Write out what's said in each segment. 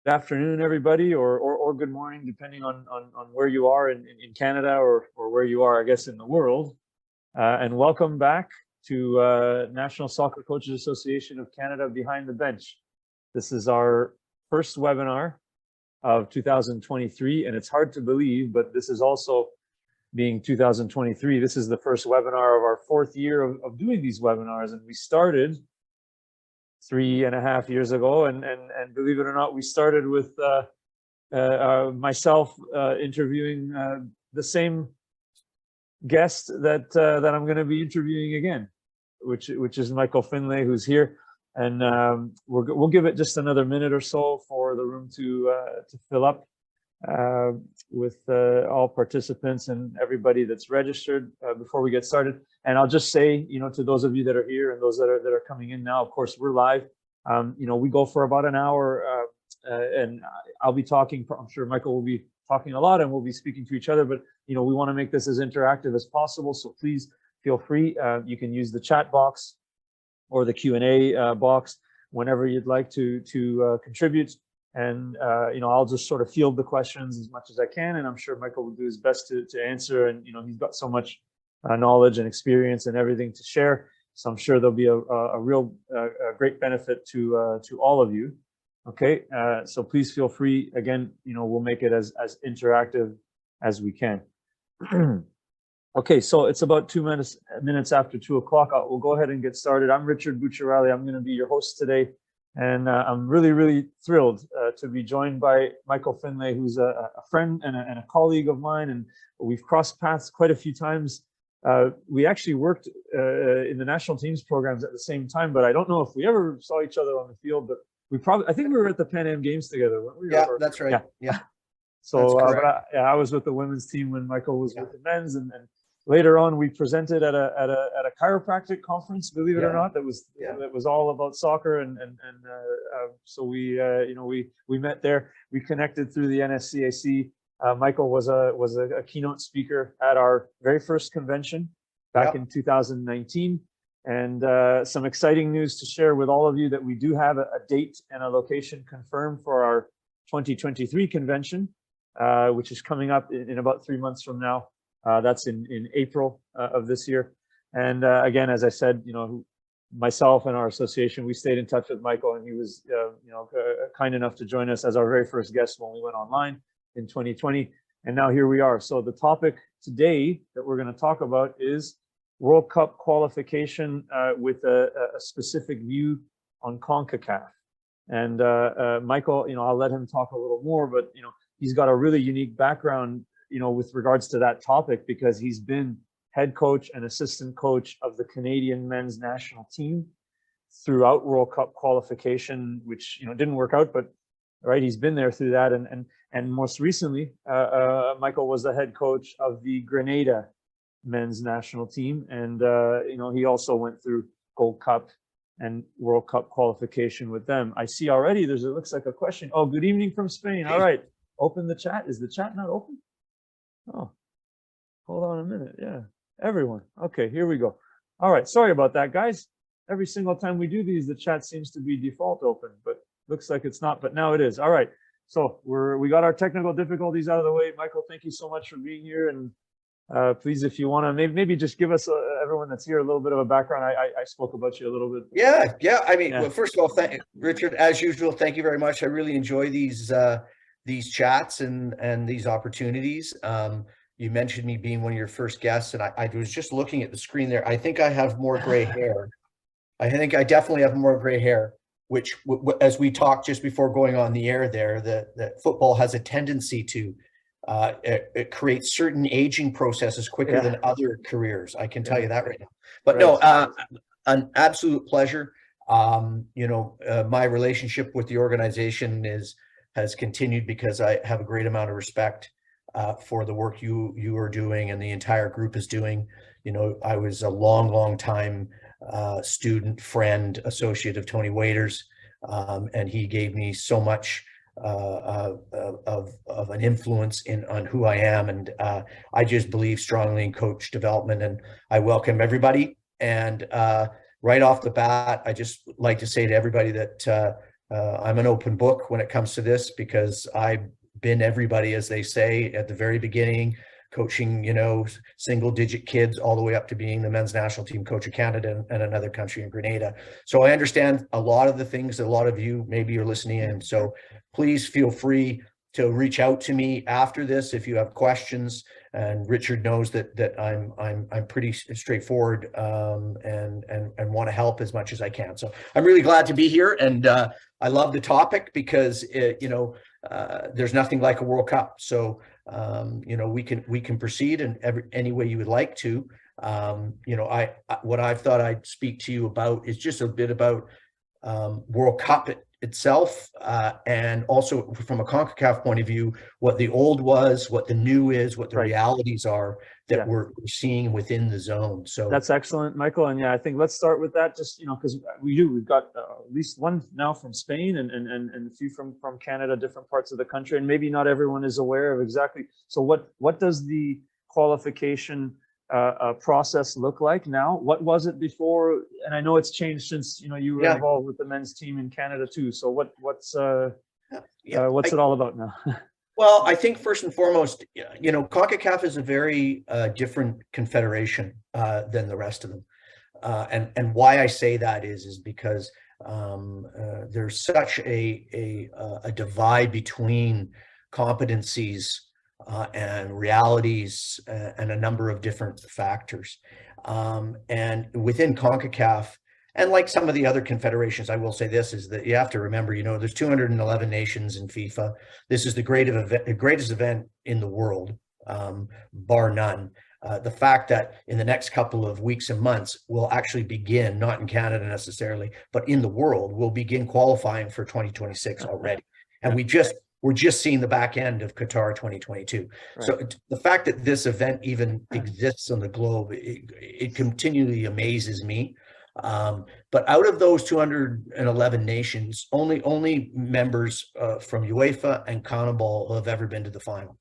afternoon, everybody, or good morning, depending on where you are in Canada or where you are, I guess, in the world. And welcome back to National Soccer Coaches Association of Canada Behind the Bench. This is our first webinar of 2023, and it's hard to believe, but this is also being 2023. This is the first webinar of our fourth year of doing these webinars, and we started 3.5 years ago, and believe it or not, we started with myself interviewing the same guest that I'm going to be interviewing again, which is Michael Findlay, who's here, and we'll give it just another minute or so for the room to fill up with all participants and everybody that's registered before we get started. And I'll just say, to those of you that are here and those that are coming in now, of course, we're live. We go for about an hour, and I'll be talking. I'm sure Michael will be talking a lot, and we'll be speaking to each other. But we want to make this as interactive as possible. So please feel free. You can use the chat box or the Q&A box whenever you'd like to contribute. And I'll just sort of field the questions as much as I can, and I'm sure Michael will do his best to answer. And he's got so much knowledge and experience and everything to share. So I'm sure there'll be a real great benefit to all of you. Okay, so please feel free. Again, we'll make it as interactive as we can. Okay, so it's about 2 minutes after 2 o'clock. We'll go ahead and get started. I'm Richard Bucciarelli. I'm going to be your host today. And I'm really, really thrilled to be joined by Michael Findlay, who's a friend and a colleague of mine, and we've crossed paths quite a few times. We actually worked in the national teams programs at the same time, but I don't know if we ever saw each other on the field. But I think we were at the Pan Am Games together, weren't we? Yeah, that's right. Yeah. So I was with the women's team when Michael was with the men's, and later on, we presented at a chiropractic conference. Believe it or not, that was all about soccer, and so we met there. We connected through the NSCAC. Michael was a keynote speaker at our very first convention back in 2019, and some exciting news to share with all of you that we do have a date and a location confirmed for our 2023 convention, which is coming up in about 3 months from now. That's in April of this year. And again, as I said, myself and our association, we stayed in touch with Michael, and he was, kind enough to join us as our very first guest when we went online in 2020. And now here we are. So the topic today that we're going to talk about is World Cup qualification with a specific view on CONCACAF. And Michael, I'll let him talk a little more, but he's got a really unique background with regards to that topic, because he's been head coach and assistant coach of the Canadian men's national team throughout World Cup qualification, which didn't work out, but he's been there through that, and most recently, Michael was the head coach of the Grenada men's national team, and he also went through Gold Cup and World Cup qualification with them. I see already it looks like a question. Oh, good evening from Spain. All right, open the chat. Is the chat not open? Oh, hold on a minute. Yeah, everyone. Okay, here we go. All right, sorry about that, guys. Every single time we do these, the chat seems to be default open, but looks like it's not, but now it is. All right, so we got our technical difficulties out of the way. Michael, thank you so much for being here, and please, if you want to maybe just give us everyone that's here a little bit of a background. I spoke about you a little bit. Yeah. I mean, well, first of all, Richard, as usual, thank you very much. I really enjoy these chats and these opportunities. You mentioned me being one of your first guests, and I was just looking at the screen there. I think I have more gray hair. I think I definitely have more gray hair, which, as we talked just before going on the air there, that football has a tendency to it creates certain aging processes quicker than other careers. I can tell you that right now. But no, an absolute pleasure. My relationship with the organization has continued because I have a great amount of respect for the work you are doing and the entire group is doing. I was a long time student, friend, associate of Tony Waiters, and he gave me so much of an influence on who I am, and I just believe strongly in coach development, and I welcome everybody. And right off the bat, I just like to say to everybody that I'm an open book when it comes to this, because I've been everybody, as they say, at the very beginning, coaching, single digit kids all the way up to being the men's national team coach of Canada and another country in Grenada. So I understand a lot of the things that a lot of you maybe are listening in. So please feel free to reach out to me after this if you have questions. And Richard knows that I'm pretty straightforward, and want to help as much as I can. So I'm really glad to be here, and I love the topic because there's nothing like a World Cup. So we can proceed in any way you would like to. What I thought I'd speak to you about is just a bit about World Cup itself, and also from a CONCACAF point of view, what the old was, what the new is, what the realities are that we're seeing within the zone. So that's excellent, Michael. And I think let's start with that, just because we've got at least one now from Spain and a few from Canada, different parts of the country, and maybe not everyone is aware of exactly. So what does the qualification process look like now? What was it before? And I know it's changed since you were involved with the men's team in Canada too. So what's it all about now? Well, I think first and foremost, CONCACAF is a very different confederation than the rest of them, and why I say that is because there's such a divide between competencies and realities and a number of different factors. And within CONCACAF, and like some of the other confederations, I will say this, is that you have to remember, there's 211 nations in FIFA. This is the greatest event in the world, bar none. The fact that in the next couple of weeks and months, we'll actually begin, not in Canada necessarily, but in the world, we'll begin qualifying for 2026 already. And we're just seeing the back end of Qatar 2022. Right. So the fact that this event even exists on the globe, it continually amazes me. But out of those 211 nations, only members from UEFA and CONMEBOL have ever been to the final.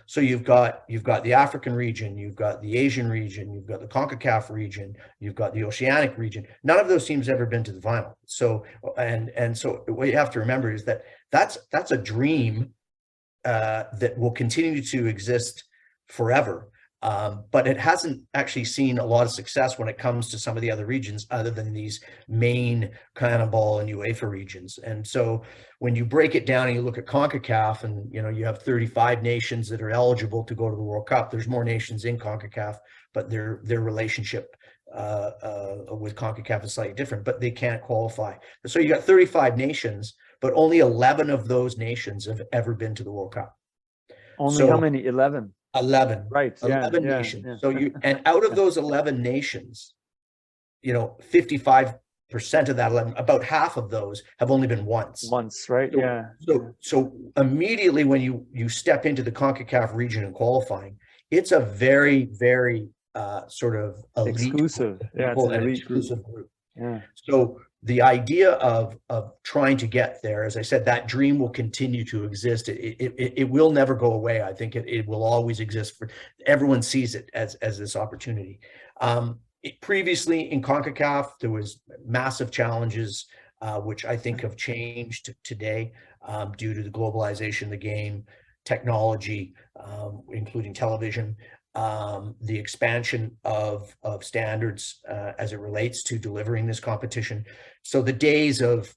So you've got the African region, you've got the Asian region, you've got the CONCACAF region, you've got the Oceanic region. None of those teams ever been to the final. So so what you have to remember is that that's a dream that will continue to exist forever. But it hasn't actually seen a lot of success when it comes to some of the other regions other than these main CONMEBOL and UEFA regions. And so when you break it down and you look at CONCACAF, and you have 35 nations that are eligible to go to the World Cup. There's more nations in CONCACAF, but their relationship with CONCACAF is slightly different, but they can't qualify. So you got 35 nations, but only 11 of those nations have ever been to the World Cup. Only how many? 11? 11, right? 11 nations. Yeah. So and out of those 11 nations, 55% of that 11, about half of those have only been once. Right? So immediately when you step into the CONCACAF region and qualifying, it's a very, very sort of elite, exclusive, it's an elite exclusive group. Yeah. So the idea of trying to get there, as I said, that dream will continue to exist. It will never go away. I think it will always exist. Everyone sees it as this opportunity. Previously in CONCACAF, there was massive challenges, which I think have changed today due to the globalization of the game, technology, including television. The expansion of standards as it relates to delivering this competition. So the days of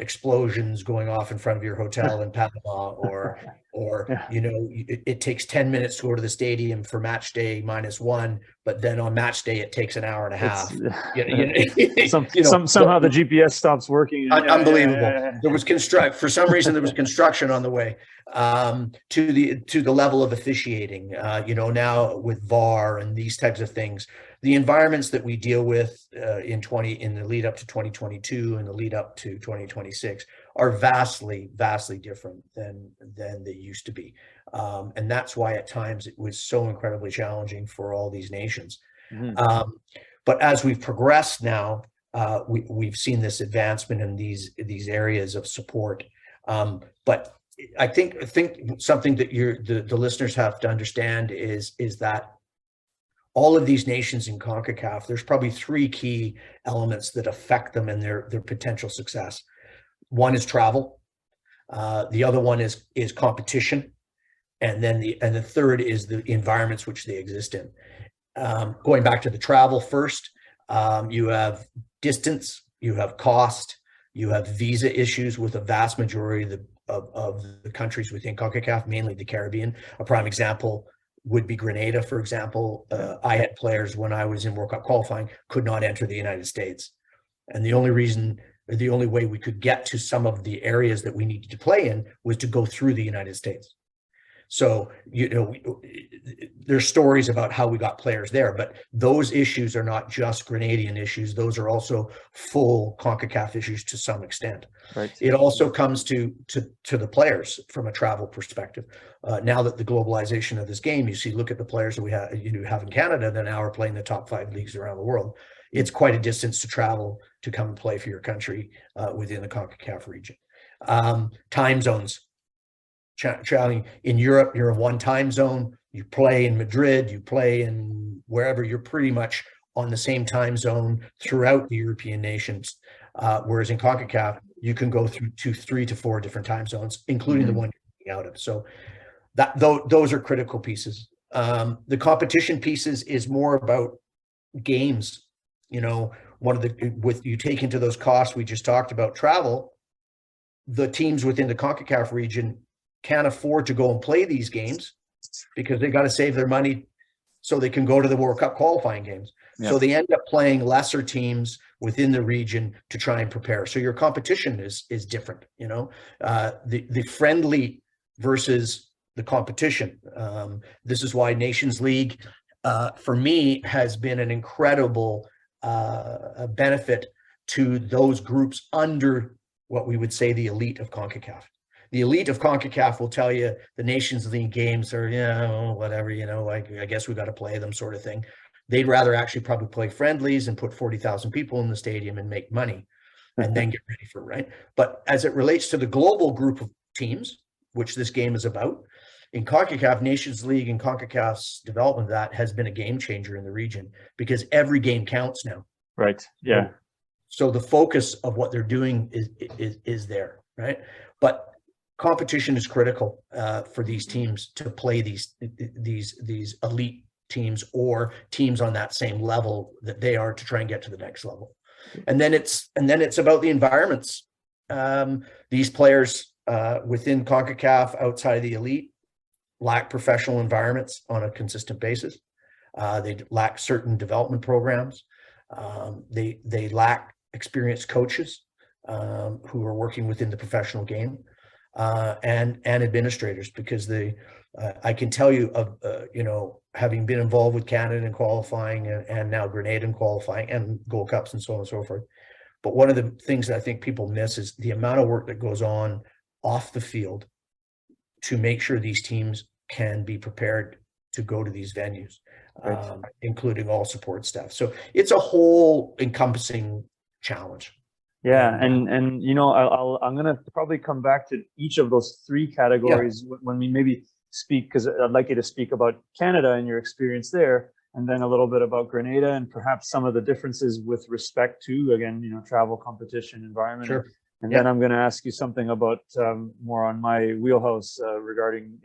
explosions going off in front of your hotel in Panama, or it takes 10 minutes to go to the stadium for match day -1, but then on match day it takes an hour and a half. Somehow the GPS stops working. Unbelievable. There was for some reason there was construction on the way. To the level of officiating, now with VAR and these types of things, the environments that we deal with in the lead up to 2022 and the lead up to 2026 are vastly different than they used to be. And that's why at times it was so incredibly challenging for all these nations. Mm-hmm. But as we've progressed now, we've seen this advancement in these areas of support. But I think something that the listeners have to understand is that all of these nations in CONCACAF, there's probably three key elements that affect them and their potential success. One is travel. The other one is competition. And then the third is the environments which they exist in. Going back to the travel first, you have distance, you have cost, you have visa issues with a vast majority of the countries within CONCACAF, mainly the Caribbean. A prime example would be Grenada, for example. I had players when I was in World Cup qualifying could not enter the United States. And the only way we could get to some of the areas that we needed to play in was to go through the United States. So, there's stories about how we got players there, but those issues are not just Grenadian issues. Those are also full CONCACAF issues to some extent. Right. It also comes to the players from a travel perspective. Now that the globalization of this game, look at the players that we have in Canada that now are playing the top 5 leagues around the world. It's quite a distance to travel to come and play for your country within the CONCACAF region. Time zones. Traveling in Europe, you're in one time zone. You play in Madrid, you play in wherever. You're pretty much on the same time zone throughout the European nations. Whereas in CONCACAF, you can go through 3 to 4 different time zones, including the one you're getting out of. So those are critical pieces. The competition pieces is more about games. You take into those costs we just talked about, travel. The teams within the CONCACAF region can't afford to go and play these games because they got to save their money so they can go to the World Cup qualifying games. Yeah. So they end up playing lesser teams within the region to try and prepare. So your competition is different, the friendly versus the competition. This is why Nations League, for me, has been an incredible benefit to those groups under what we would say the elite of CONCACAF. The elite of CONCACAF will tell you the Nations League games are, whatever, I guess we got to play them sort of thing. They'd rather actually probably play friendlies and put 40,000 people in the stadium and make money and then get ready for it, right? But as it relates to the global group of teams, which this game is about, in CONCACAF, Nations League and CONCACAF's development of that has been a game changer in the region because every game counts now. Right, yeah. So the focus of what they're doing is there, right? But competition is critical for these teams to play these elite teams or teams on that same level that they are to try and get to the next level. And then it's about the environments. These players within CONCACAF outside of the elite lack professional environments on a consistent basis. They lack certain development programs. They lack experienced coaches who are working within the professional game. And administrators, because I can tell you having been involved with Canada in qualifying and now Grenada in qualifying and Gold Cups and so on and so forth. But one of the things that I think people miss is the amount of work that goes on off the field to make sure these teams can be prepared to go to these venues, including all support staff. So it's a whole encompassing challenge. Yeah, and I'm gonna probably come back to each of those 3 categories when we maybe speak, because I'd like you to speak about Canada and your experience there, and then a little bit about Grenada and perhaps some of the differences with respect to, again, travel, competition, environment. Sure. And then I'm going to ask you something about more on my wheelhouse regarding,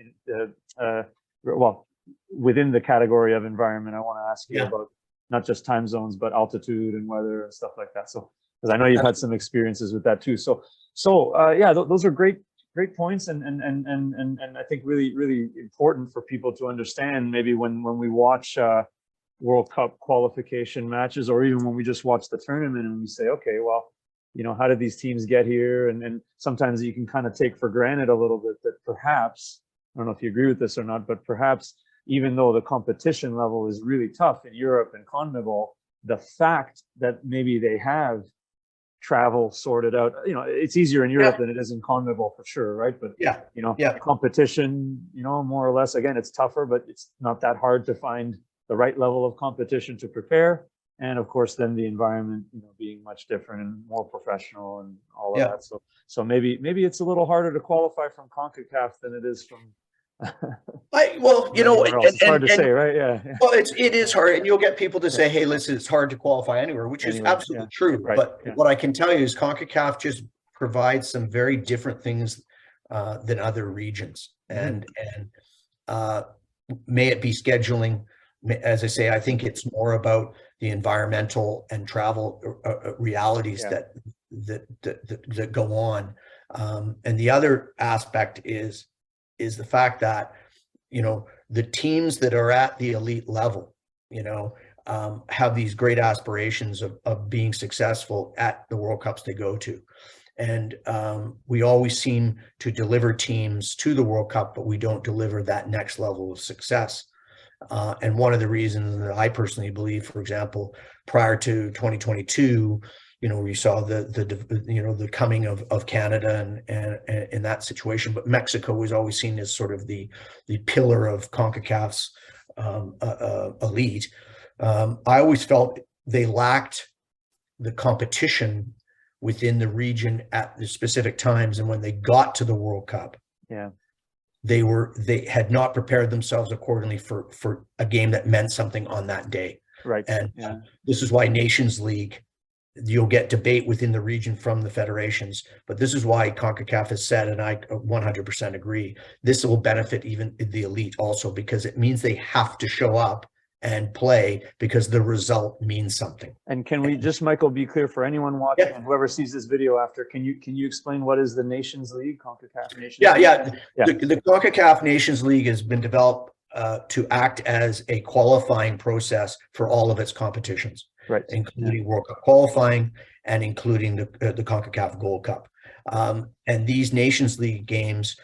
within the category of environment. I want to ask you about not just time zones, but altitude and weather and stuff like that. So, because I know you've had some experiences with that too. So those are great points, and I think really important for people to understand. Maybe when we watch World Cup qualification matches, or even when we just watch the tournament and we say, okay, well, how did these teams get here? And sometimes you can kind of take for granted a little bit that perhaps, I don't know if you agree with this or not, but perhaps even though the competition level is really tough in Europe and CONMEBOL, the fact that maybe they have travel sorted out, it's easier in Europe than it is in CONMEBOL for sure, right? But competition, more or less, again, it's tougher, but it's not that hard to find the right level of competition to prepare. And of course, then the environment, being much different and more professional and all of that. So maybe it's a little harder to qualify from CONCACAF than it is from Well, you know, it's hard to say, right? Yeah. Well, it is hard, and you'll get people to say, "Hey, listen, it's hard to qualify anywhere," which is absolutely true. Right. But what I can tell you is CONCACAF just provides some very different things than other regions, and may it be scheduling. As I say, I think it's more about the environmental and travel realities that go on. And the other aspect is the fact that, you know, the teams that are at the elite level, you know, have these great aspirations of being successful at the World Cups they go to. And we always seem to deliver teams to the World Cup, but we don't deliver that next level of success. And one of the reasons that I personally believe, for example, prior to 2022, you know, we saw the coming of Canada and in that situation, but Mexico was always seen as sort of the pillar of CONCACAF's elite. I always felt they lacked the competition within the region at the specific times, and when they got to the World Cup, they had not prepared themselves accordingly for a game that meant something on that day. Right. And this is why Nations League, you'll get debate within the region from the federations, but this is why CONCACAF has said, and I 100% agree, this will benefit even the elite also, because it means they have to show up and play because the result means something. And can we just, Michael, be clear for anyone watching and whoever sees this video after, can you explain what is the Nations League, CONCACAF Nations League? The CONCACAF Nations League has been developed to act as a qualifying process for all of its competitions, including World Cup qualifying and including the CONCACAF Gold Cup. And these Nations League games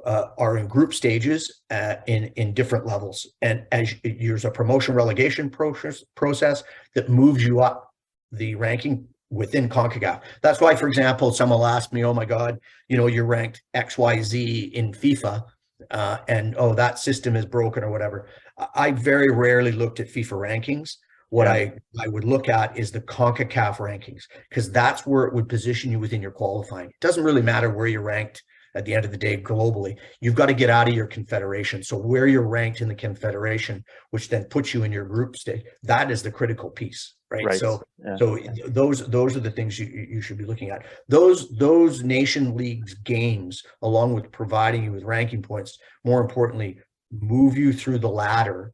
are in group stages in different levels, and as there's a promotion relegation process that moves you up the ranking within CONCACAF. That's why, for example, someone will ask me, "Oh my God, you know, you're ranked XYZ in FIFA, and oh, that system is broken," or whatever. I very rarely looked at FIFA rankings. What I would look at is the CONCACAF rankings, because that's where it would position you within your qualifying. It doesn't really matter where you're ranked at the end of the day globally. You've got to get out of your confederation. So where you're ranked in the confederation, which then puts you in your group state, that is the critical piece, right? So those are the things you should be looking at. Those Nation Leagues games, along with providing you with ranking points, more importantly, move you through the ladder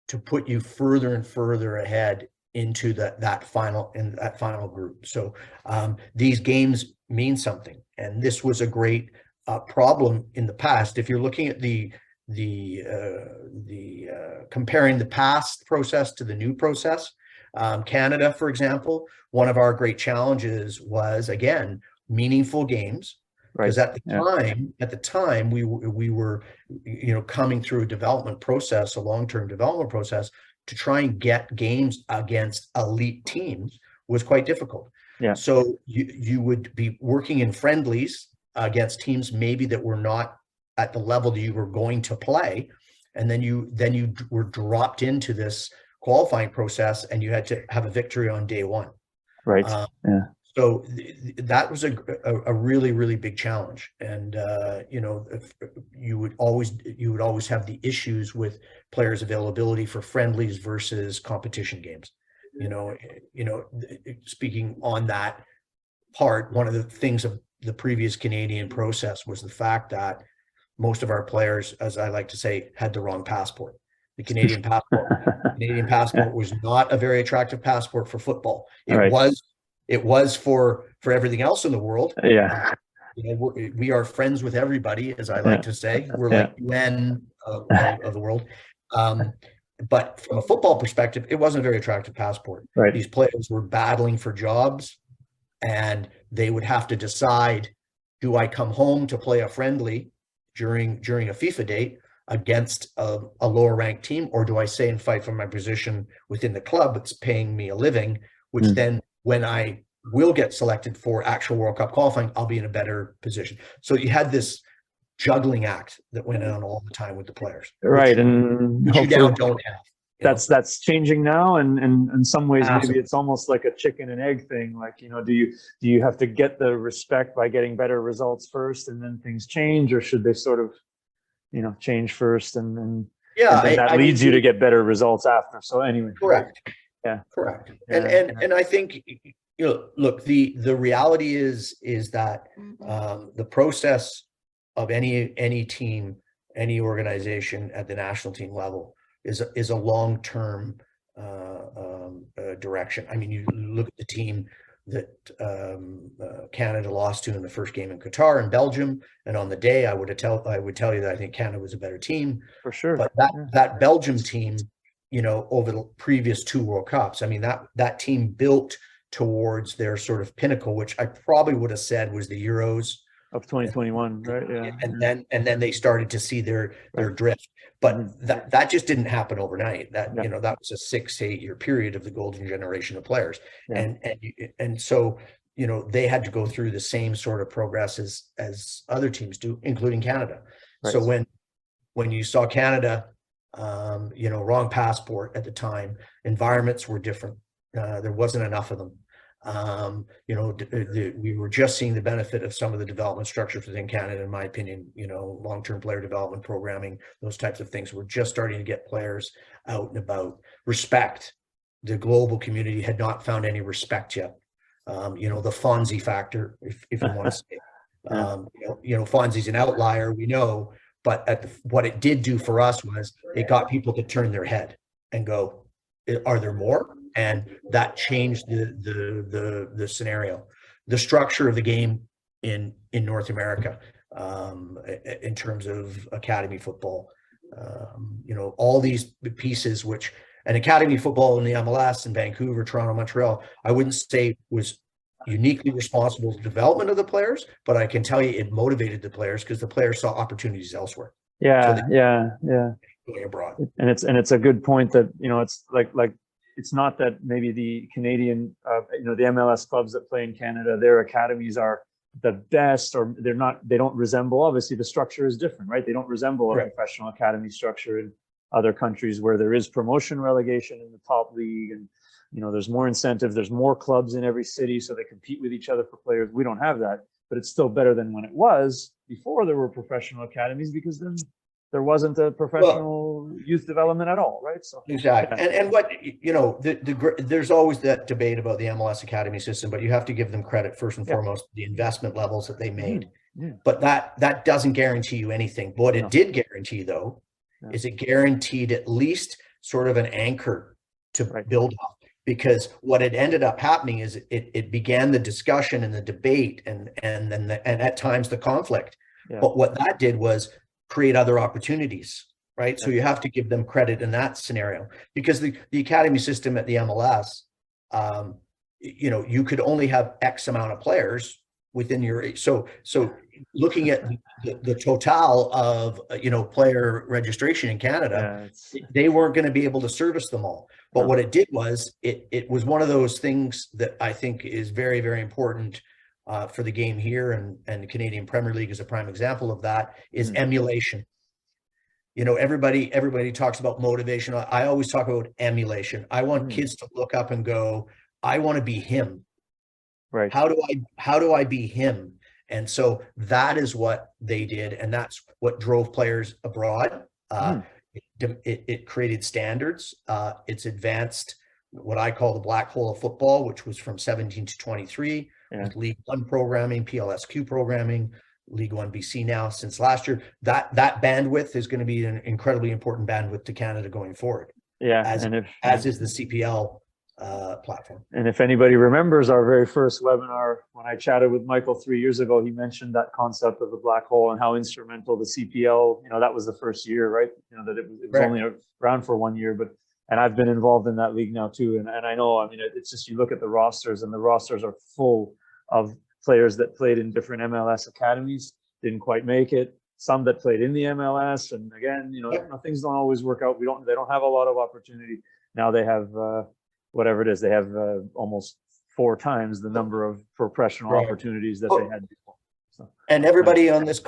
to put you further and further ahead into that final group. So these games mean something, and this was a great problem in the past. If you're looking at the comparing the past process to the new process, Canada, for example, one of our great challenges was, again, meaningful games. Because at the time, we were, you know, coming through a development process, a long-term development process, to try and get games against elite teams was quite difficult. So you would be working in friendlies against teams maybe that were not at the level that you were going to play, and then you were dropped into this qualifying process, and you had to have a victory on day one. So that was a really, really big challenge, and you know, you would always have the issues with players' availability for friendlies versus competition games. You know, speaking on that part, one of the things of the previous Canadian process was the fact that most of our players, as I like to say, had the wrong passport. The Canadian passport was not a very attractive passport for football. It was for everything else in the world. You know, we are friends with everybody, as I like to say. We're like UN of the world. But from a football perspective, it wasn't a very attractive passport. These players were battling for jobs, and they would have to decide, do I come home to play a friendly during a FIFA date against a lower ranked team, or do I stay and fight for my position within the club that's paying me a living, which then when I will get selected for actual World Cup qualifying, I'll be in a better position. So you had this juggling act that went on all the time with the players. And which you now don't have. That's changing now, and in some ways maybe it's almost like a chicken and egg thing. Like, you know, do you have to get the respect by getting better results first, and then things change, or should they sort of change first, and Yeah, then that leads you to get better results after. So anyway. Correct. Yeah. Correct. And I think, look, the reality is that the process of any team, any organization at the national team level is a long-term direction. I mean, you look at the team that Canada lost to in the first game in Qatar and Belgium, and on the day I would tell you that I think Canada was a better team for sure. But that Belgium team, over the previous 2 World Cups, I mean, that team built towards their sort of pinnacle, which I probably would have said was the Euros of 2021, right? Yeah. And then they started to see their drift, but that just didn't happen overnight. That that was a 6 to 8 year period of the golden generation of players, and so they had to go through the same sort of progress as other teams do, including Canada. Right. So when you saw Canada, wrong passport at the time, environments were different. There wasn't enough of them. We were just seeing the benefit of some of the development structures within Canada, in my opinion, long-term player development programming, those types of things. We're just starting to get players out and about. Respect. The global community had not found any respect yet. The Fonzie factor, if you want to say, Fonzie's an outlier, we know, but what it did do for us was it got people to turn their head and go, are there more? And that changed the scenario, the structure of the game in North America, in terms of academy football, all these pieces, and academy football in the MLS in Vancouver, Toronto, Montreal, I wouldn't say was uniquely responsible for the development of the players, but I can tell you it motivated the players because the players saw opportunities elsewhere. Yeah, so going abroad. And it's a good point that it's like it's not that maybe the Canadian, the MLS clubs that play in Canada, their academies are the best, or they don't resemble, obviously the structure is different, right? They don't resemble a professional academy structure in other countries where there is promotion relegation in the top league, and there's more incentive, there's more clubs in every city, so they compete with each other for players. We don't have that, but it's still better than when it was before there were professional academies, because then there wasn't a professional youth development at all, right? So exactly. And what there's always that debate about the MLS academy system, but you have to give them credit first and foremost, the investment levels that they made. But that doesn't guarantee you anything. What it did guarantee, though, is it guaranteed at least sort of an anchor to build off. Because what had ended up happening is it began the discussion and the debate and at times the conflict. But what that did was create other opportunities, right? So you have to give them credit in that scenario, because the academy system at the MLS, you could only have X amount of players within your, so looking at the total of, player registration in Canada, they weren't going to be able to service them all. But what it did was it was one of those things that I think is very, very important for the game here, and the Canadian Premier League is a prime example of that, is emulation. Everybody talks about motivation. I always talk about emulation. I want kids to look up and go, I want to be him. Right. How do I be him? And so that is what they did, and that's what drove players abroad. It created standards. It's advanced what I call the black hole of football, which was from 17 to 23, with League One programming, PLSQ programming, League One BC now since last year. That bandwidth is going to be an incredibly important bandwidth to Canada going forward. As is the CPL platform. And if anybody remembers our very first webinar, when I chatted with Michael 3 years ago, he mentioned that concept of the black hole and how instrumental the CPL, that was the first year, right? That it was only around for 1 year, and I've been involved in that league now too. And I know, it's just, you look at the rosters, and the rosters are full of players that played in different MLS academies, didn't quite make it. Some that played in the MLS, and again, things don't always work out. They don't have a lot of opportunity. Now they have, whatever it is, they have almost 4 times the number of professional opportunities that they had before. So, and everybody on this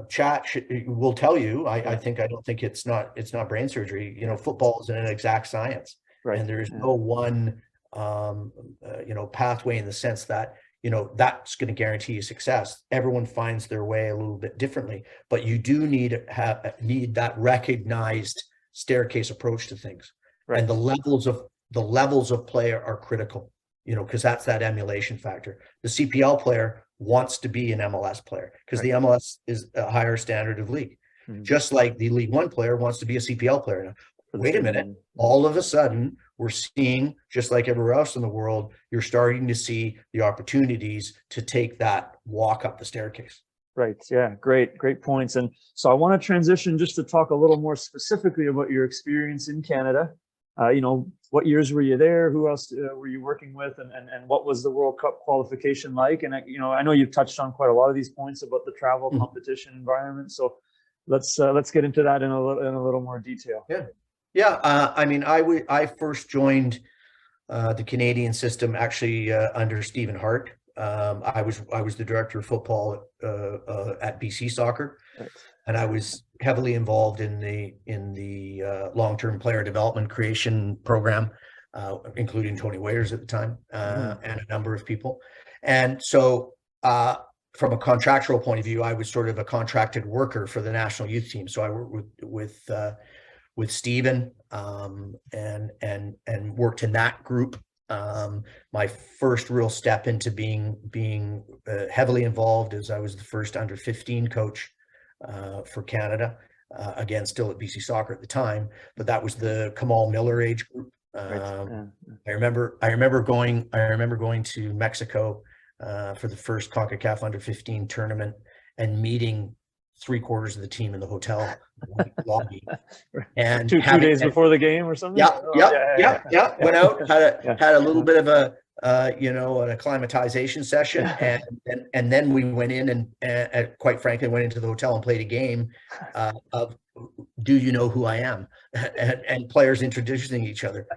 chat will tell you, I don't think it's not brain surgery. Football is an exact science, and there is no one pathway, in the sense that that's going to guarantee you success. Everyone finds their way a little bit differently, but you do need that recognized staircase approach to things. Right. And the levels of play are critical, because that's that emulation factor. The CPL player wants to be an MLS player because the MLS is a higher standard of league, just like the League One player wants to be a CPL player. Now, wait a minute, all of a sudden we're seeing, just like everywhere else in the world, you're starting to see the opportunities to take that walk up the staircase. Right. Yeah. Great points. And so I want to transition just to talk a little more specifically about your experience in Canada. What years were you there? Who else were you working with? And what was the World Cup qualification like? And, I know you've touched on quite a lot of these points about the travel competition environment. So let's get into that in a little more detail. Yeah. I first joined the Canadian system actually under Stephen Hart. I was the director of football at BC Soccer, and I was heavily involved in the long-term player development creation program, including Tony Waiters at the time, and a number of people. And so from a contractual point of view, I was sort of a contracted worker for the national youth team. So I worked with Stephen and worked in that group. My first real step into being heavily involved is I was the first under 15 coach for Canada, again, still at BC Soccer at the time, but that was the Kamal Miller age group. I remember going to Mexico for the first CONCACAF under 15 tournament and meeting 3/4 of the team in the hotel lobby, and two days before the game or something. Yeah. Went out, had a little bit of an acclimatization session, and then we went in and quite frankly went into the hotel and played a game of do you know who I am, and players introducing each other.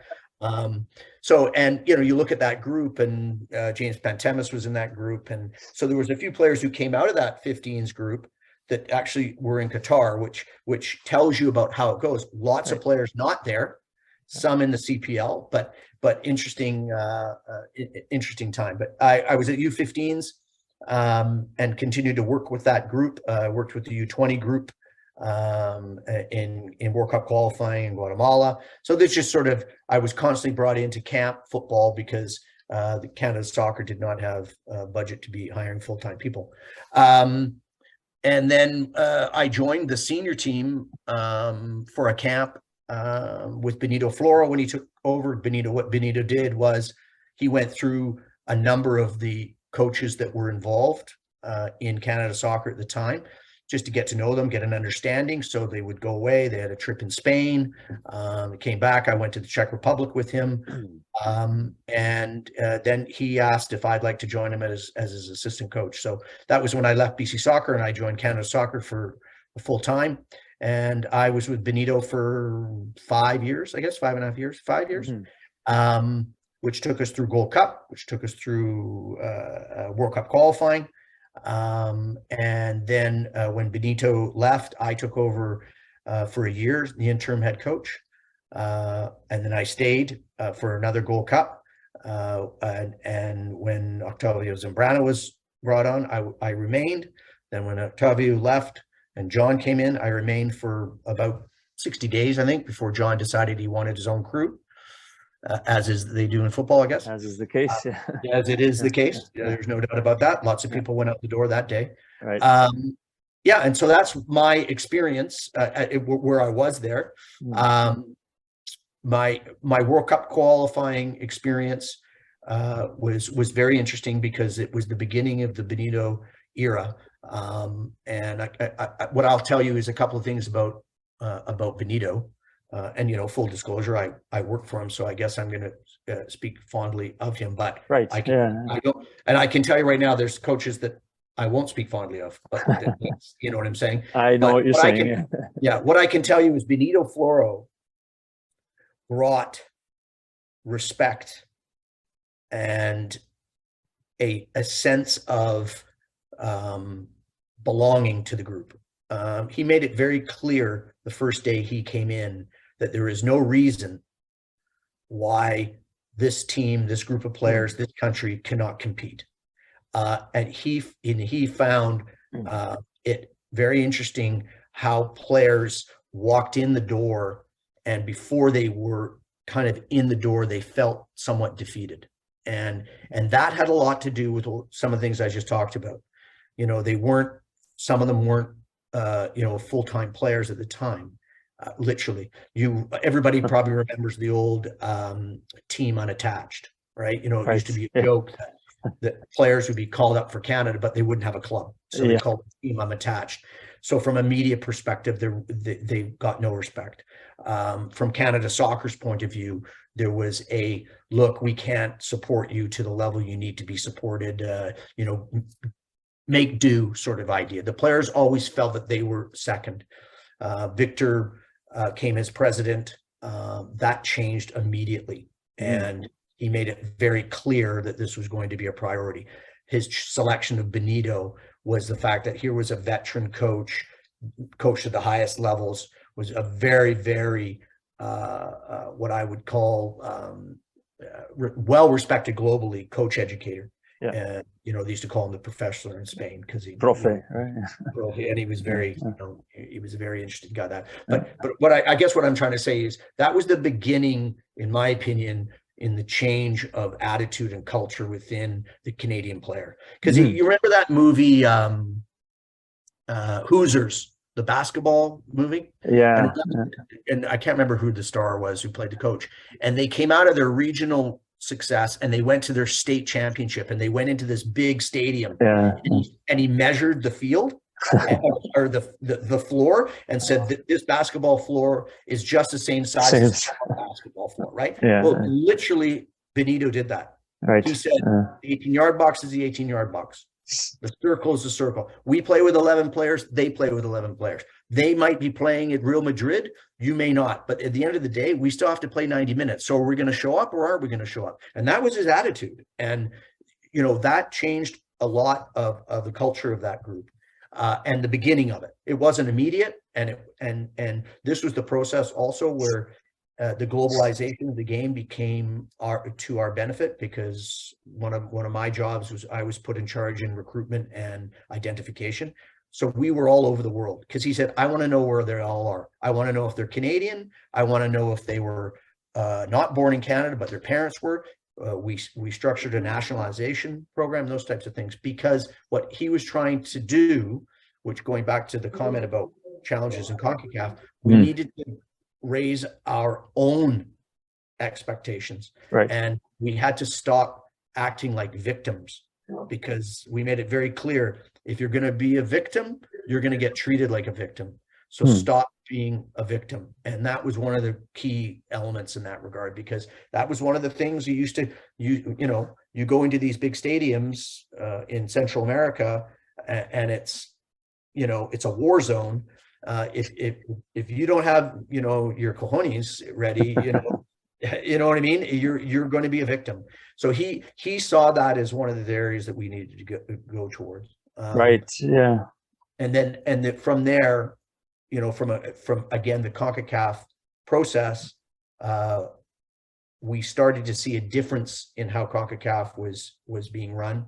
You look at that group, and James Pantemis was in that group, and so there was a few players who came out of that 15s group that actually were in Qatar, which tells you about how it goes. Lots of players not there, some in the CPL, but interesting time. But I was at U15s and continued to work with that group. Worked with the U20 group in World Cup qualifying in Guatemala. So this just sort of, I was constantly brought into camp football because the Canada Soccer did not have a budget to be hiring full-time people. And then I joined the senior team for a camp with Benito Floro when he took over. What Benito did was he went through a number of the coaches that were involved in Canada Soccer at the time, just to get to know them, get an understanding. So they would go away. They had a trip in Spain, came back. I went to the Czech Republic with him. And then he asked if I'd like to join him as his assistant coach. So that was when I left BC Soccer and I joined Canada Soccer for full time. And I was with Benito for 5 years, I guess, 5.5 years, 5 years, which took us through Gold Cup, which took us through World Cup qualifying. And then when Benito left, I took over for a year, the interim head coach. And then I stayed for another Gold Cup. And when Octavio Zambrano was brought on, I remained. Then when Octavio left and John came in, I remained for about 60 days, I think, before John decided he wanted his own crew. As is they do in football, I guess. As is the case. As it is the case. There's no doubt about that. Lots of people went out the door that day. Right. And so that's my experience where I was there. My World Cup qualifying experience was very interesting because it was the beginning of the Benito era. And what I'll tell you is a couple of things about Benito. And full disclosure, I work for him, so I guess I'm going to speak fondly of him. But I can tell you right now, there's coaches that I won't speak fondly of. But you know what I'm saying? I know what you're saying. What I can tell you is Benito Floro brought respect and a sense of belonging to the group. He made it very clear the first day he came in that there is no reason why this team, this group of players, this country cannot compete. And he found it very interesting how players walked in the door, and before they were kind of in the door, they felt somewhat defeated. And that had a lot to do with some of the things I just talked about. You know, some of them weren't, you know, full-time players at the time. Literally, everybody probably remembers the old team unattached, right? You know, it used to be a joke that players would be called up for Canada, but they wouldn't have a club, so they called the team unattached. So from a media perspective, they got no respect. From Canada Soccer's point of view, there was a look, we can't support you to the level you need to be supported, you know, make do sort of idea. The players always felt that they were second. Victor came as president. That changed immediately, and he made it very clear that this was going to be a priority. His selection of Benito was the fact that here was a veteran coach, coached at the highest levels, was a very, very, what I would call well-respected globally coach educator. Yeah. And, you know, they used to call him the professor in Spain because he, Profe, right? And he was very, you know, he was a very interesting guy. But what I guess what I'm trying to say is that was the beginning, in my opinion, in the change of attitude and culture within the Canadian player. Because you remember that movie, Hoosiers, the basketball movie? Yeah. And I can't remember who the star was who played the coach. And they came out of their regional success and they went to their state championship, and they went into this big stadium. And he measured the field or the floor and said that this basketball floor is just the same size as a basketball floor, right? Well, literally Benito did that. He said the 18-yard box is the 18-yard box. The circle is the circle. We play with 11 players. They play with 11 players. They might be playing at Real Madrid. You may not. But at the end of the day, we still have to play 90 minutes. So are we going to show up or aren't we going to show up? And that was his attitude. And, you know, that changed a lot of the culture of that group and the beginning of it. It wasn't immediate. And this was the process also where the globalization of the game became to our benefit, because one of my jobs was I was put in charge in recruitment and identification. So we were all over the world, because he said, I want to know where they all are. I want to know if they're Canadian. I want to know if they were not born in Canada, but their parents were. We structured a nationalization program, those types of things, because what he was trying to do, which going back to the comment about challenges in CONCACAF, we needed to raise our own expectations. Right. And we had to stop acting like victims, because we made it very clear, if you're going to be a victim, you're going to get treated like a victim. So stop being a victim. And that was one of the key elements in that regard, because that was one of the things you go into these big stadiums in Central America, and it's, you know, it's a war zone. If you don't have, you know, your cojones ready, you know what I mean? You're going to be a victim. So he saw that as one of the areas that we needed to go towards. Right. Yeah. And then from there, you know, from again the CONCACAF process, we started to see a difference in how CONCACAF was being run.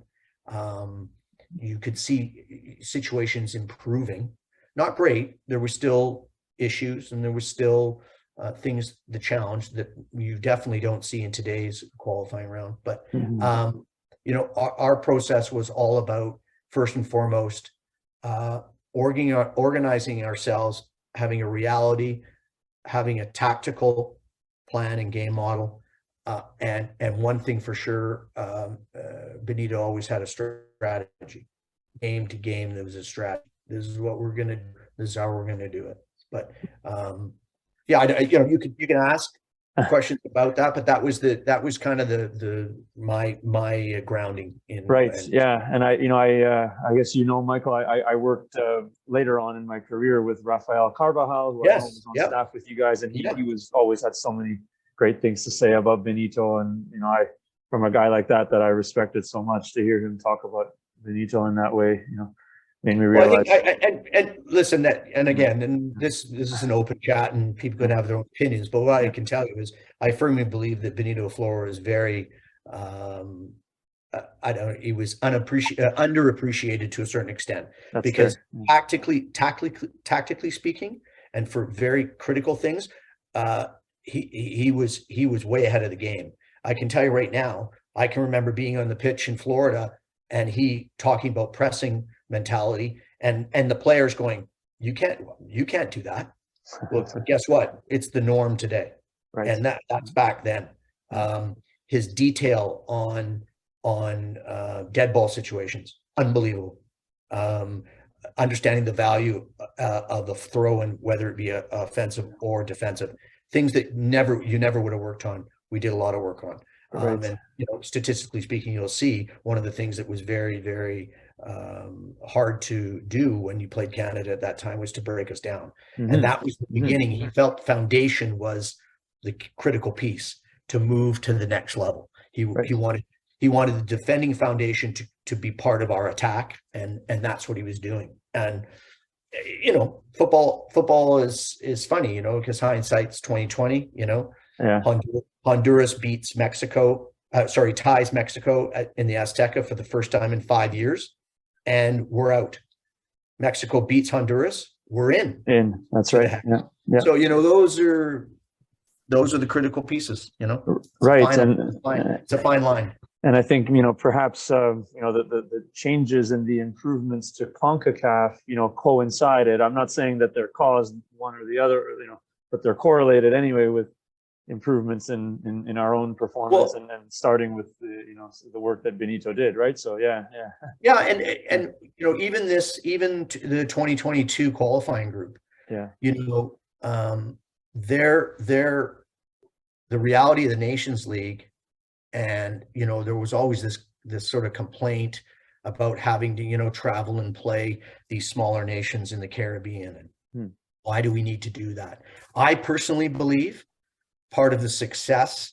You could see situations improving. Not great. There were still issues, and there was still things, the challenge that you definitely don't see in today's qualifying round. But, you know, our process was all about, first and foremost, organizing ourselves, having a reality, having a tactical plan and game model. And one thing for sure, Benito always had a strategy. Game to game, there was a strategy. This is what we're going to do. This is how we're going to do it. But yeah, you know, you can ask questions about that, but that was kind of my grounding in. Right. Yeah. And I guess, you know, Michael, I worked later on in my career with Rafael Carvajal, who I was on staff with you guys, and he was always had so many great things to say about Benito. And, you know, from a guy like that I respected so much, to hear him talk about Benito in that way, you know, made me realize. And listen, and this is an open chat, and people can have their own opinions. But what I can tell you is, I firmly believe that Benito Floro is very I don't know, he was underappreciated to a certain extent. That's because fair. tactically speaking, and for very critical things, he was way ahead of the game. I can tell you right now, I can remember being on the pitch in Florida and he talking about pressing mentality and the players going, you can't do that. Well, guess what? It's the norm today. Right. And that's back then. His detail on dead ball situations, unbelievable. Understanding the value of the throw, and whether it be offensive or defensive, things that you never would have worked on. We did a lot of work on. Right. And statistically speaking, you'll see one of the things that was very, very hard to do when you played Canada at that time was to break us down. And that was the beginning. He felt foundation was the critical piece to move to the next level. He wanted the defending foundation to be part of our attack, and that's what he was doing. And football is funny, because hindsight's 2020. Yeah. Honduras beats Mexico. Ties Mexico in the Azteca for the first time in 5 years, and we're out. Mexico beats Honduras. We're in. That's right. Yeah. So those are the critical pieces. Right. It's a fine line. And I think, perhaps, the changes and the improvements to CONCACAF, coincided. I'm not saying that they're caused one or the other, but they're correlated anyway with improvements in our own performance, and starting with the work that Benito did. Right. So, yeah. And even the 2022 qualifying group, they're the reality of the Nations League. And, there was always this sort of complaint about having to, travel and play these smaller nations in the Caribbean. And why do we need to do that? I personally believe part of the success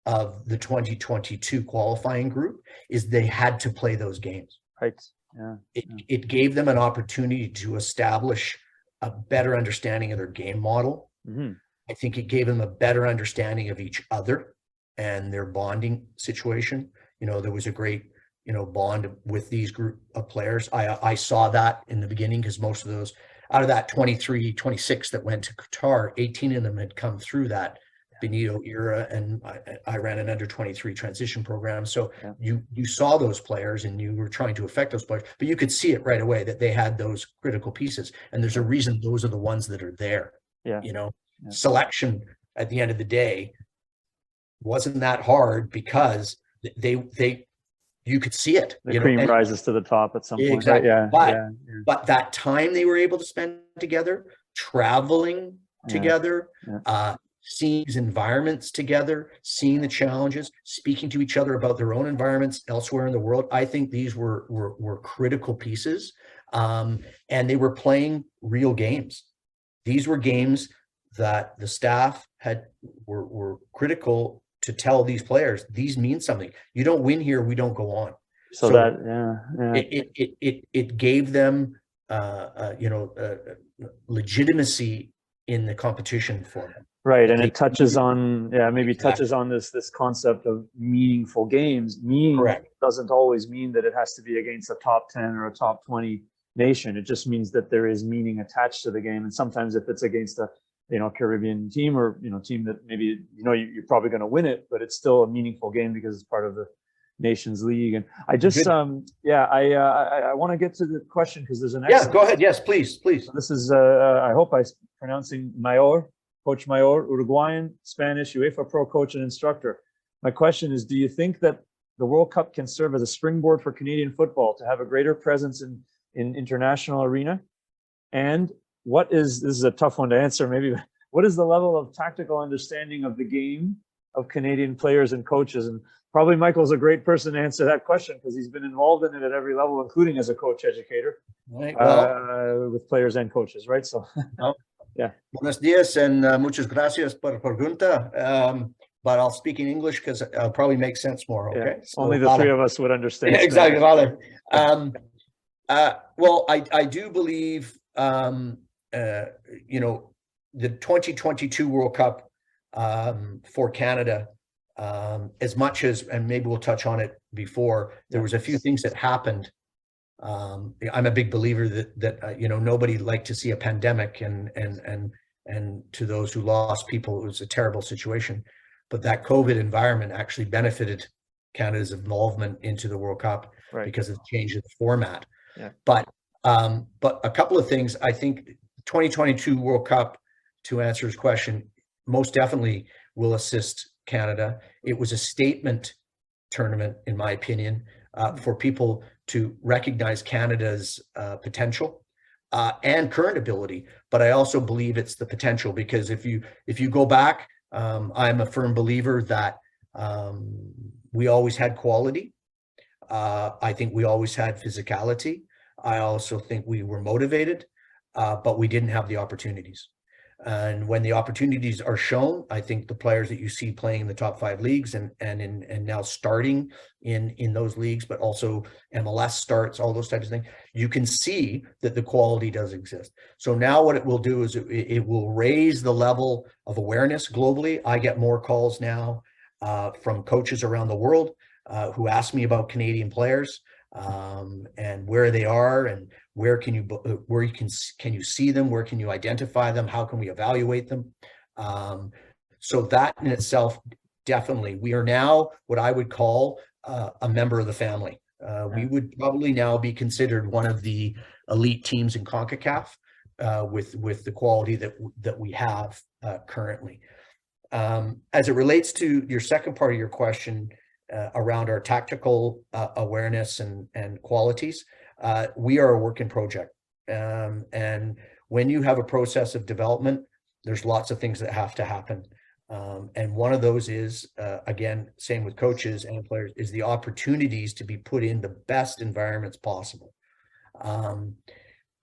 of the 2022 qualifying group is they had to play those games. Right. Yeah. It gave them an opportunity to establish a better understanding of their game model. I think it gave them a better understanding of each other and their bonding situation. There was a great, bond with these group of players. I saw that in the beginning, because most of those, out of that 23, 26 that went to Qatar, 18 of them had come through that Benito era, and I ran an under 23 transition program. So you saw those players and you were trying to affect those players, but you could see it right away that they had those critical pieces. And there's a reason those are the ones that are there. Selection at the end of the day wasn't that hard, because you could see it. The cream rises to the top at some point. Exactly. Right? But that time they were able to spend together, traveling together, seeing these environments together, seeing the challenges, speaking to each other about their own environments elsewhere in the world. I think these were critical pieces, and they were playing real games. These were games that the staff were critical to tell these players, these mean something. You don't win here, we don't go on. So that it gave them legitimacy in the competition for them. Right, and it touches on touches on this concept of meaningful games. Correct. Doesn't always mean that it has to be against a top 10 or a top 20 nation. It just means that there is meaning attached to the game. And sometimes if it's against a Caribbean team, or team that maybe you're probably going to win it, but it's still a meaningful game because it's part of the Nations League. And I just I want to get to the question, because there's an go ahead. Yes, please. So this is I hope I'm pronouncing Coach Mayor, Uruguayan, Spanish, UEFA Pro coach and instructor. My question is, do you think that the World Cup can serve as a springboard for Canadian football to have a greater presence in international arena? And this is a tough one to answer maybe, but what is the level of tactical understanding of the game of Canadian players and coaches? And probably Michael's a great person to answer that question, because he's been involved in it at every level, including as a coach educator, right, with players and coaches, right? So, yeah. Buenos dias and muchas gracias por la pregunta. But I'll speak in English because it'll probably make sense more. Okay. Yeah. So, only the three of us would understand. Yeah, exactly. Well, I do believe, the 2022 World Cup for Canada as much as, and maybe we'll touch on it before, there was a few things that happened. I'm a big believer that nobody liked to see a pandemic, and to those who lost people, it was a terrible situation. But that COVID environment actually benefited Canada's involvement into the World Cup, because of the change of the format. Yeah. But a couple of things, I think 2022 World Cup, to answer his question, most definitely will assist Canada. It was a statement tournament, in my opinion, for people to recognize Canada's potential and current ability. But I also believe it's the potential, because if you go back, I'm a firm believer that we always had quality. I think we always had physicality. I also think we were motivated, but we didn't have the opportunities. And when the opportunities are shown, I think the players that you see playing in the top 5 leagues and now starting in those leagues, but also MLS starts, all those types of things, you can see that the quality does exist. So now what it will do is it will raise the level of awareness globally. I get more calls now from coaches around the world who ask me about Canadian players and where they are, and where can you see them, where can you identify them, how can we evaluate them. So that in itself, definitely, we are now what I would call a member of the family. We would probably now be considered one of the elite teams in CONCACAF with the quality that we have currently. As it relates to your second part of your question, around our tactical awareness and qualities, we are a work in project. And when you have a process of development, there's lots of things that have to happen. And one of those is, again, same with coaches and players, is the opportunities to be put in the best environments possible.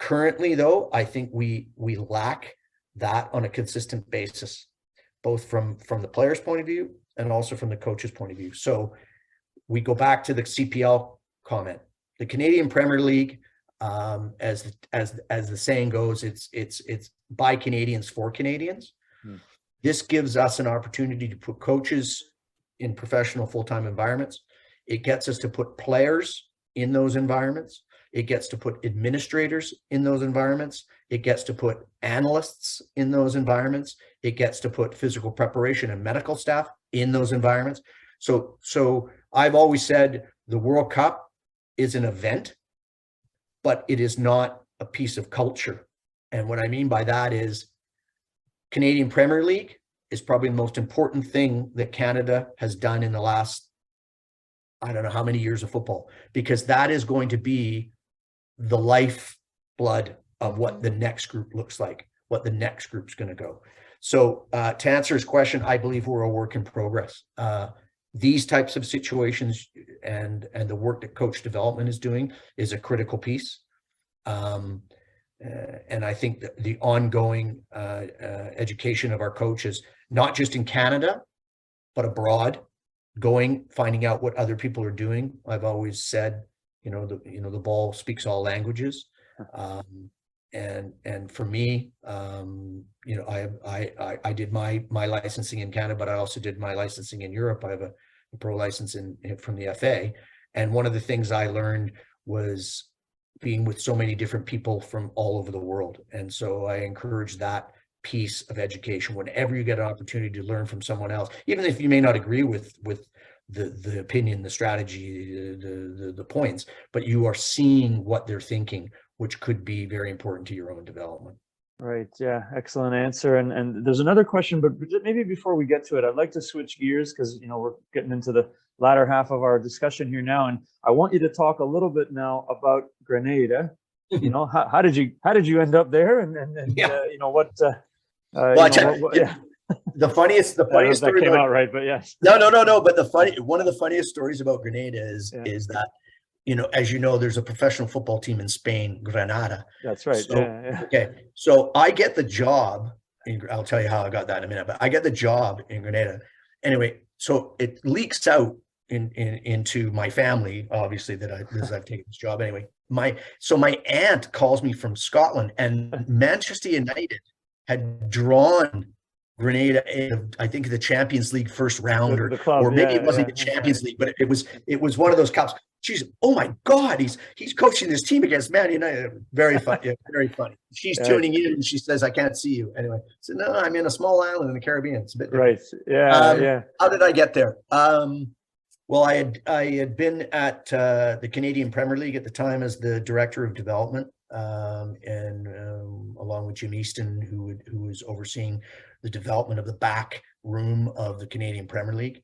Currently, though, I think we lack that on a consistent basis, both from the player's point of view and also from the coach's point of view. So we go back to the CPL comment. The Canadian Premier League, as the saying goes, it's by Canadians for Canadians. This gives us an opportunity to put coaches in professional full-time environments. It gets us to put players in those environments. It gets to put administrators in those environments. It gets to put analysts in those environments. It gets to put physical preparation and medical staff in those environments. So I've always said the World Cup is an event, but it is not a piece of culture. And what I mean by that is Canadian Premier League is probably the most important thing that Canada has done in the last, I don't know how many years of football, because that is going to be the lifeblood of what the next group looks like, what the next group's going to go. So to answer his question, I believe we're a work in progress. These types of situations and the work that coach development is doing is a critical piece. And I think that the ongoing education of our coaches, not just in Canada, but abroad, finding out what other people are doing. I've always said, the ball speaks all languages. And for me, I did my licensing in Canada, but I also did my licensing in Europe. I have a pro license from the FA. And one of the things I learned was being with so many different people from all over the world. And so I encourage that piece of education. Whenever you get an opportunity to learn from someone else, even if you may not agree with the opinion, the strategy, the points, but you are seeing what they're thinking, which could be very important to your own development. Right. Yeah. Excellent answer. And there's another question, but maybe before we get to it, I'd like to switch gears because, we're getting into the latter half of our discussion here now. And I want you to talk a little bit now about Grenada. How did you end up there? And yeah. What, the funniest story that came out right, but yes. No. But one of the funniest stories about Grenada is that, as you know, there's a professional football team in Spain, Granada. That's right. So, okay. So I get the job, I'll tell you how I got that in a minute, but I get the job in Grenada. Anyway, so it leaks out into my family, obviously, that I've taken this job. Anyway, my aunt calls me from Scotland, and Manchester United had drawn Grenada in, I think, the Champions League first round, The club, or maybe yeah, it wasn't yeah. the Champions League, but it was one of those cups. She's, oh my God, he's coaching this team against Man United. Very funny, yeah, very funny. She's tuning in and she says, "I can't see you." Anyway, so no, I'm in a small island in the Caribbean. It's a bit different. Right. Yeah, yeah. How did I get there? Well, I had been at the Canadian Premier League at the time as the director of development, and along with Jim Easton, who was overseeing the development of the back room of the Canadian Premier League,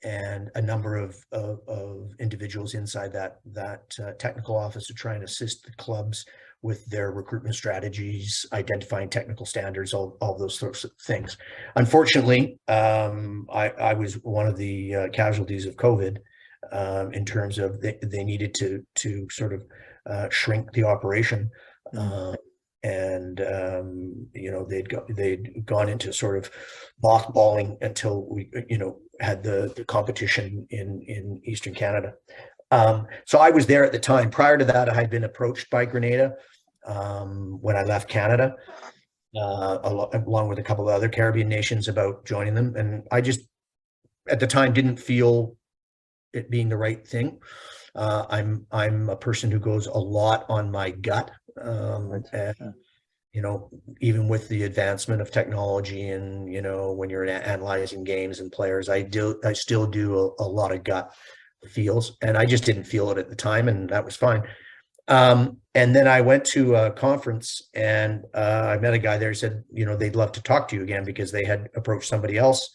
and a number of individuals inside that technical office to try and assist the clubs with their recruitment strategies, identifying technical standards, all those sorts of things. Unfortunately, I was one of the casualties of COVID, in terms of they needed to sort of shrink the operation. And they'd gone into sort of mothballing until we had the competition in Eastern Canada. So I was there at the time. Prior to that, I had been approached by Grenada when I left Canada, along with a couple of other Caribbean nations, about joining them, and I just at the time didn't feel it being the right thing. I'm a person who goes a lot on my gut. And, even with the advancement of technology and, when you're analyzing games and players, I still do a lot of gut feels, and I just didn't feel it at the time, and that was fine. And then I went to a conference, and I met a guy there who said, they'd love to talk to you again because they had approached somebody else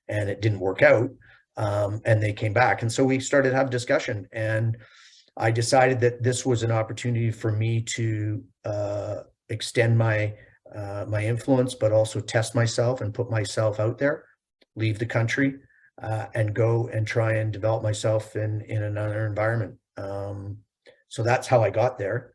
and it didn't work out. And they came back. And so we started to have a discussion, and I decided that this was an opportunity for me to extend my influence, but also test myself and put myself out there, leave the country, and go and try and develop myself in another environment. So that's how I got there.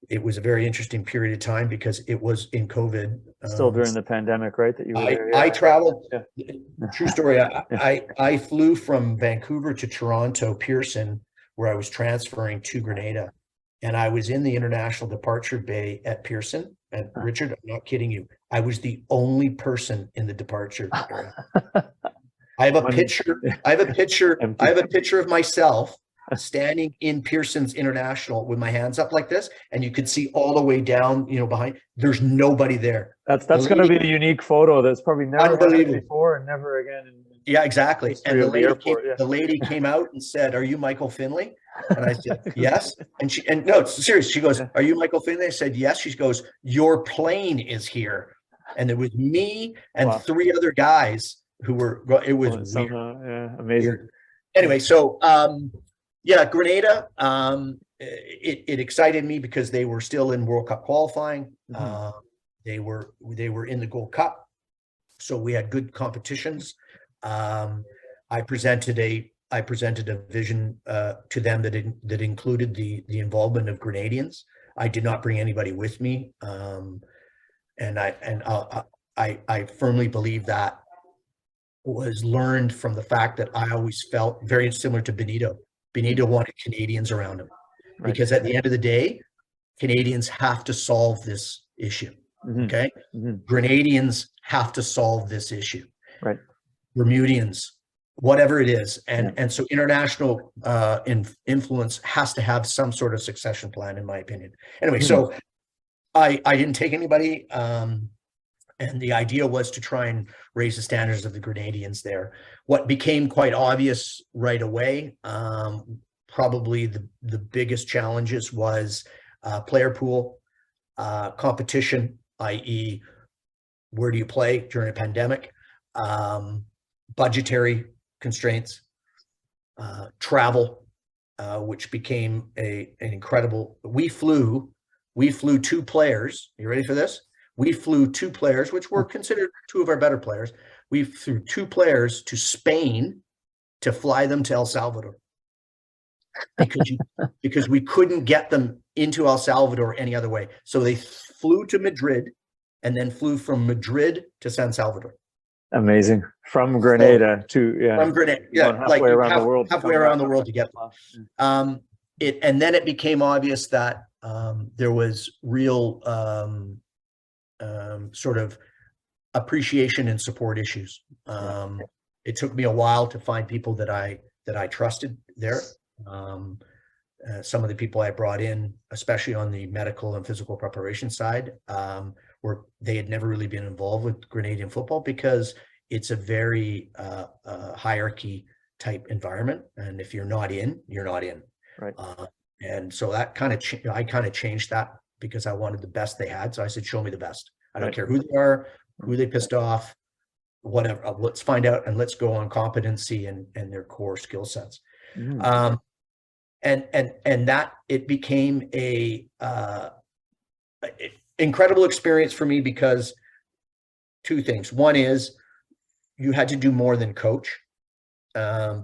It was a very interesting period of time because it was in COVID. Still during the pandemic, right? That you were there. I traveled. Yeah. True story. I flew from Vancouver to Toronto, Pearson, where I was transferring to Grenada. And I was in the international departure bay at Pearson. And Richard, I'm not kidding you, I was the only person in the departure area. I have a picture. I have a picture of myself standing in Pearson's International with my hands up like this, and you could see all the way down, behind. There's nobody there. That's going to be a unique photo that's probably never happened before and never again. Yeah, exactly. And the lady came out and said, "Are you Michael Findlay?" And I said, "Yes." And no, it's serious. She goes, "Are you Michael Findlay?" I said, "Yes." She goes, "Your plane is here." And it was me and three other guys who were. It was weird. Amazing. Weird. Anyway, so Grenada. It excited me because they were still in World Cup qualifying. They were in the Gold Cup, so we had good competitions. I presented a vision to them that included the involvement of Grenadians. I did not bring anybody with me, and I firmly believe that was learned from the fact that I always felt very similar to Benito. Benito wanted Canadians around him, because at the end of the day, Canadians have to solve this issue. Okay, Grenadians have to solve this issue. Right. Bermudians, whatever it is, and so international influence has to have some sort of succession plan, in my opinion. Anyway, so I didn't take anybody, and the idea was to try and raise the standards of the Grenadians there. What became quite obvious right away, probably the biggest challenges was player pool, competition, i.e., where do you play during a pandemic, budgetary constraints, travel, which became an incredible. We flew 2 players. You ready for this? We flew 2 players, which were considered 2 of our better players. We flew 2 players to Spain to fly them to El Salvador because we couldn't get them into El Salvador any other way. So they flew to Madrid and then flew from Madrid to San Salvador. Amazing. From Grenada from Grenada, halfway around the world. Halfway around the world to get them. And then it became obvious that there was real sort of appreciation and support issues. It took me a while to find people that I trusted there. Some of the people I brought in, especially on the medical and physical preparation side, they had never really been involved with Grenadian football, because it's a very hierarchy type environment, and if you're not in, you're not in. Right. And so that I kind of changed that, because I wanted the best they had. So I said, show me the best. I don't care who they are, who they pissed off, whatever. Let's find out, and let's go on competency and their core skill sets. And that it became a incredible experience for me, because two things. One is you had to do more than coach,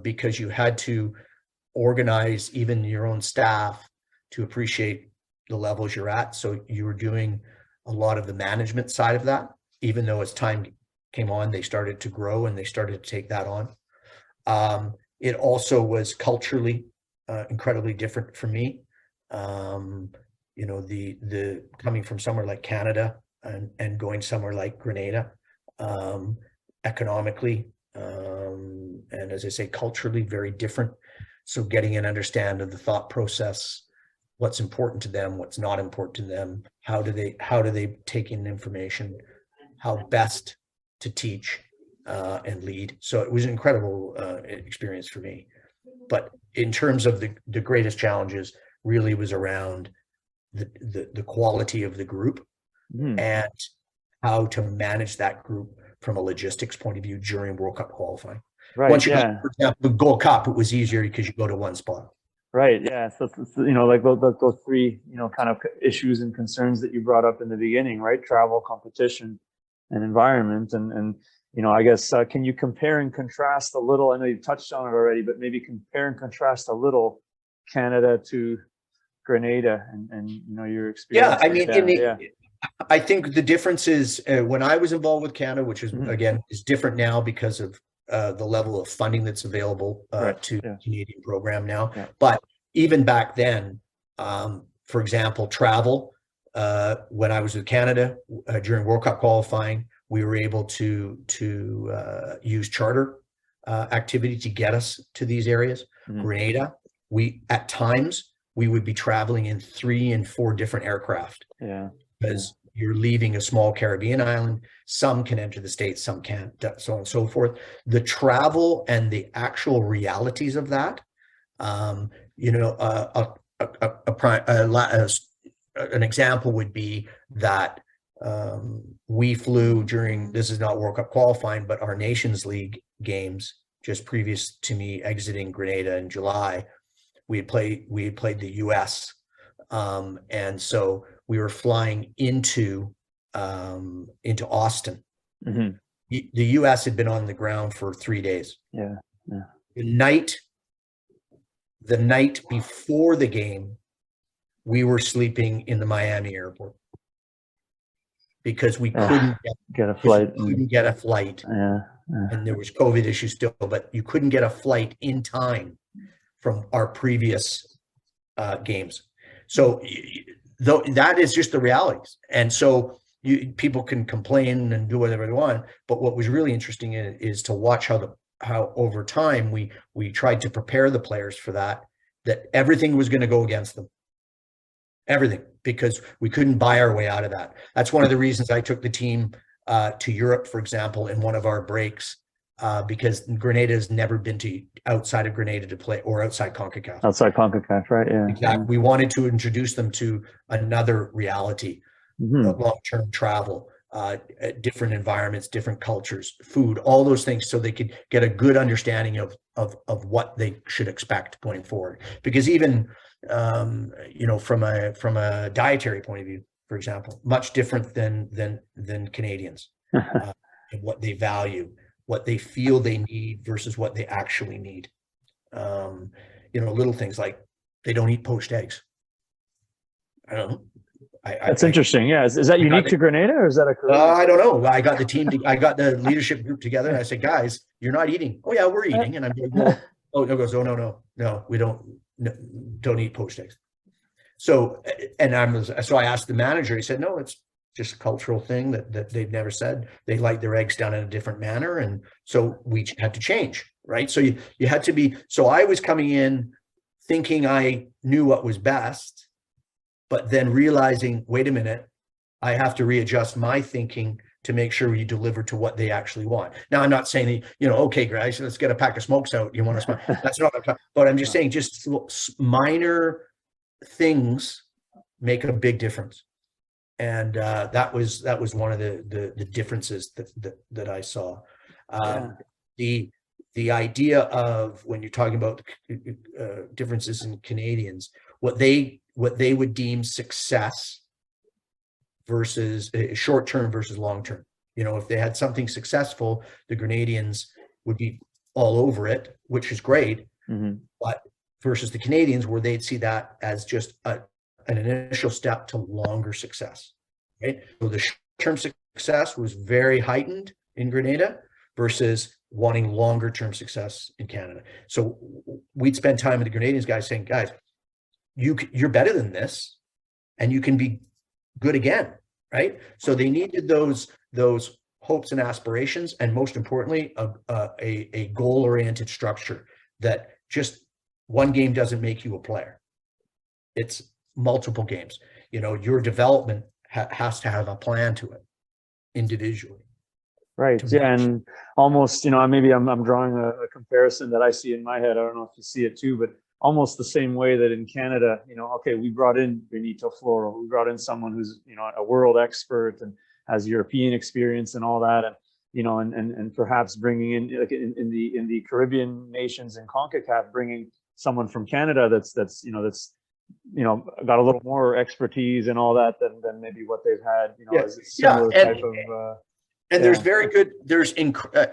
because you had to organize even your own staff to appreciate the levels you're at. So you were doing a lot of the management side of that, even though as time came on, they started to grow and they started to take that on. It also was culturally incredibly different for me. You know, the coming from somewhere like Canada and going somewhere like Grenada, economically, and as I say, culturally very different. So getting an understanding of the thought process, what's important to them, what's not important to them, how do they take in information, how best to teach and lead. So it was an incredible experience for me. But in terms of the greatest challenges, really was around the quality of the group and how to manage that group from a logistics point of view during World Cup qualifying. Right. Once you got, for example, the Gold Cup, it was easier because you go to one spot. Right. Yeah. So, you know, like those three, you know, kind of issues and concerns that you brought up in the beginning, right? Travel, competition, and environment. And you know, I guess, can you compare and contrast a little? I know you've touched on it already, but maybe compare and contrast a little Canada to Grenada and you know, your experience. Yeah. I mean, I think the difference is when I was involved with Canada, which is, again, is different now because of the level of funding that's available to the Canadian program now. Yeah. But even back then, for example, travel, when I was with Canada during World Cup qualifying, we were able to use charter activity to get us to these areas. Grenada, at times we would be traveling in 3 and 4 different aircraft. Yeah. Because you're leaving a small Caribbean island. Some can enter the States, some can't, so on and so forth. The travel and the actual realities of that, you know, an example would be that we flew during, this is not World Cup qualifying, but our Nations League games just previous to me exiting Grenada in July, we had played the US. And so we were flying into Austin. The US had been on the ground for 3 days. Yeah. The night before the game, we were sleeping in the Miami airport because we couldn't get a flight. And there was COVID issues still, but you couldn't get a flight in time from our previous games. So that is just the realities. And so people can complain and do whatever they want, but what was really interesting is to watch how over time we tried to prepare the players for that everything was going to go against them. Everything, because we couldn't buy our way out of that. That's one of the reasons I took the team to Europe, for example, in one of our breaks, because Grenada has never been to outside of Grenada to play, or outside CONCACAF. Outside CONCACAF, right? Yeah. Exactly. We wanted to introduce them to another reality, long-term travel, different environments, different cultures, food, all those things, so they could get a good understanding of what they should expect going forward. Because even you know, from a dietary point of view, for example, much different than Canadians, and what they value, what they feel they need versus what they actually need. You know, little things like they don't eat poached eggs. I don't know. That's interesting. Yeah. Is that unique to Grenada, or is that a Caribbean? I don't know. I got the leadership group together and I said, guys, you're not eating. Oh yeah, we're eating. And I'm like, well, no, we don't eat poached eggs. So, so I asked the manager, he said, no, just a cultural thing that they've never said. They like their eggs done in a different manner. And so we had to change, right? So you had to be, so I was coming in thinking I knew what was best, but then realizing, wait a minute, I have to readjust my thinking to make sure you deliver to what they actually want. Now, I'm not saying, okay, guys, let's get a pack of smokes out. You want to smoke? That's not what I'm talking, but I'm just saying just minor things make a big difference. And that was one of the differences that I saw. The idea of, when you're talking about differences in Canadians, what they would deem success versus short-term versus long-term. If they had something successful, the Grenadians would be all over it, which is great. But versus the Canadians, where they'd see that as just an initial step to longer success, right? So the short-term success was very heightened in Grenada versus wanting longer-term success in Canada. So we'd spend time with the Grenadians guys saying, guys, you're better than this, and you can be good again, right? So they needed those hopes and aspirations, and most importantly, a goal-oriented structure that just one game doesn't make you a player. It's multiple games. Your development has to have a plan to it individually. Right. Yeah. And almost, maybe I'm drawing a comparison that I see in my head. I don't know if you see it too, but almost the same way that in Canada, okay, we brought in Benito Floro, we brought in someone who's, a world expert and has European experience and all that. And, and perhaps bringing in, like in the Caribbean nations and CONCACAF, bringing someone from Canada that's got a little more expertise and all that than maybe what they've had, as a similar type of, and there's very good,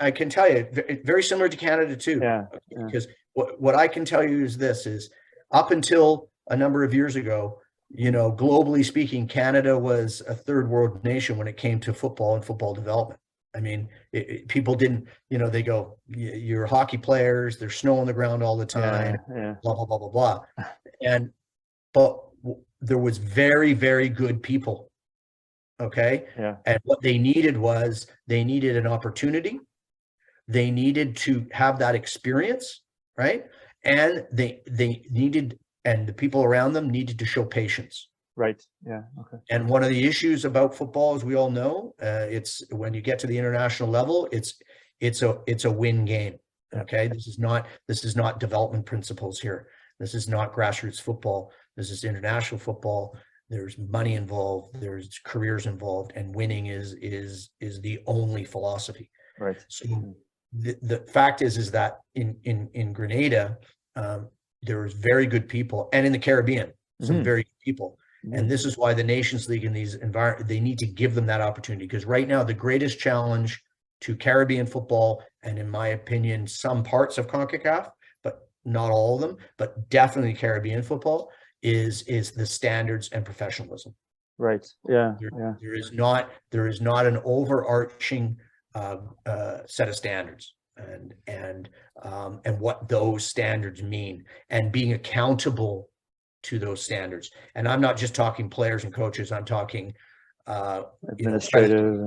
I can tell you, very similar to Canada too. Because what I can tell you is up until a number of years ago, globally speaking, Canada was a third world nation when it came to football and football development. I mean, people didn't, they go, you're hockey players, there's snow on the ground all the time, blah, blah, blah, blah, blah. But there was very, very good people. Okay. And what they needed was an opportunity. They needed to have that experience, right? And they needed, and the people around them needed to show patience. Right. Yeah. Okay. And one of the issues about football, as we all know, it's when you get to the international level, it's a win game. Okay. This is not development principles here. This is not grassroots football. This is international football. There's money involved, there's careers involved, and winning is the only philosophy. Right. So the fact is that in Grenada, there's very good people, and in the Caribbean, some very good people. And this is why the Nations League in these environments, they need to give them that opportunity, because right now the greatest challenge to Caribbean football, and in my opinion, some parts of CONCACAF, but not all of them, but definitely Caribbean football, is the standards and professionalism. Right. Yeah. There is not an overarching set of standards, and what those standards mean, and being accountable to those standards. And I'm not just talking players and coaches. I'm talking administrative,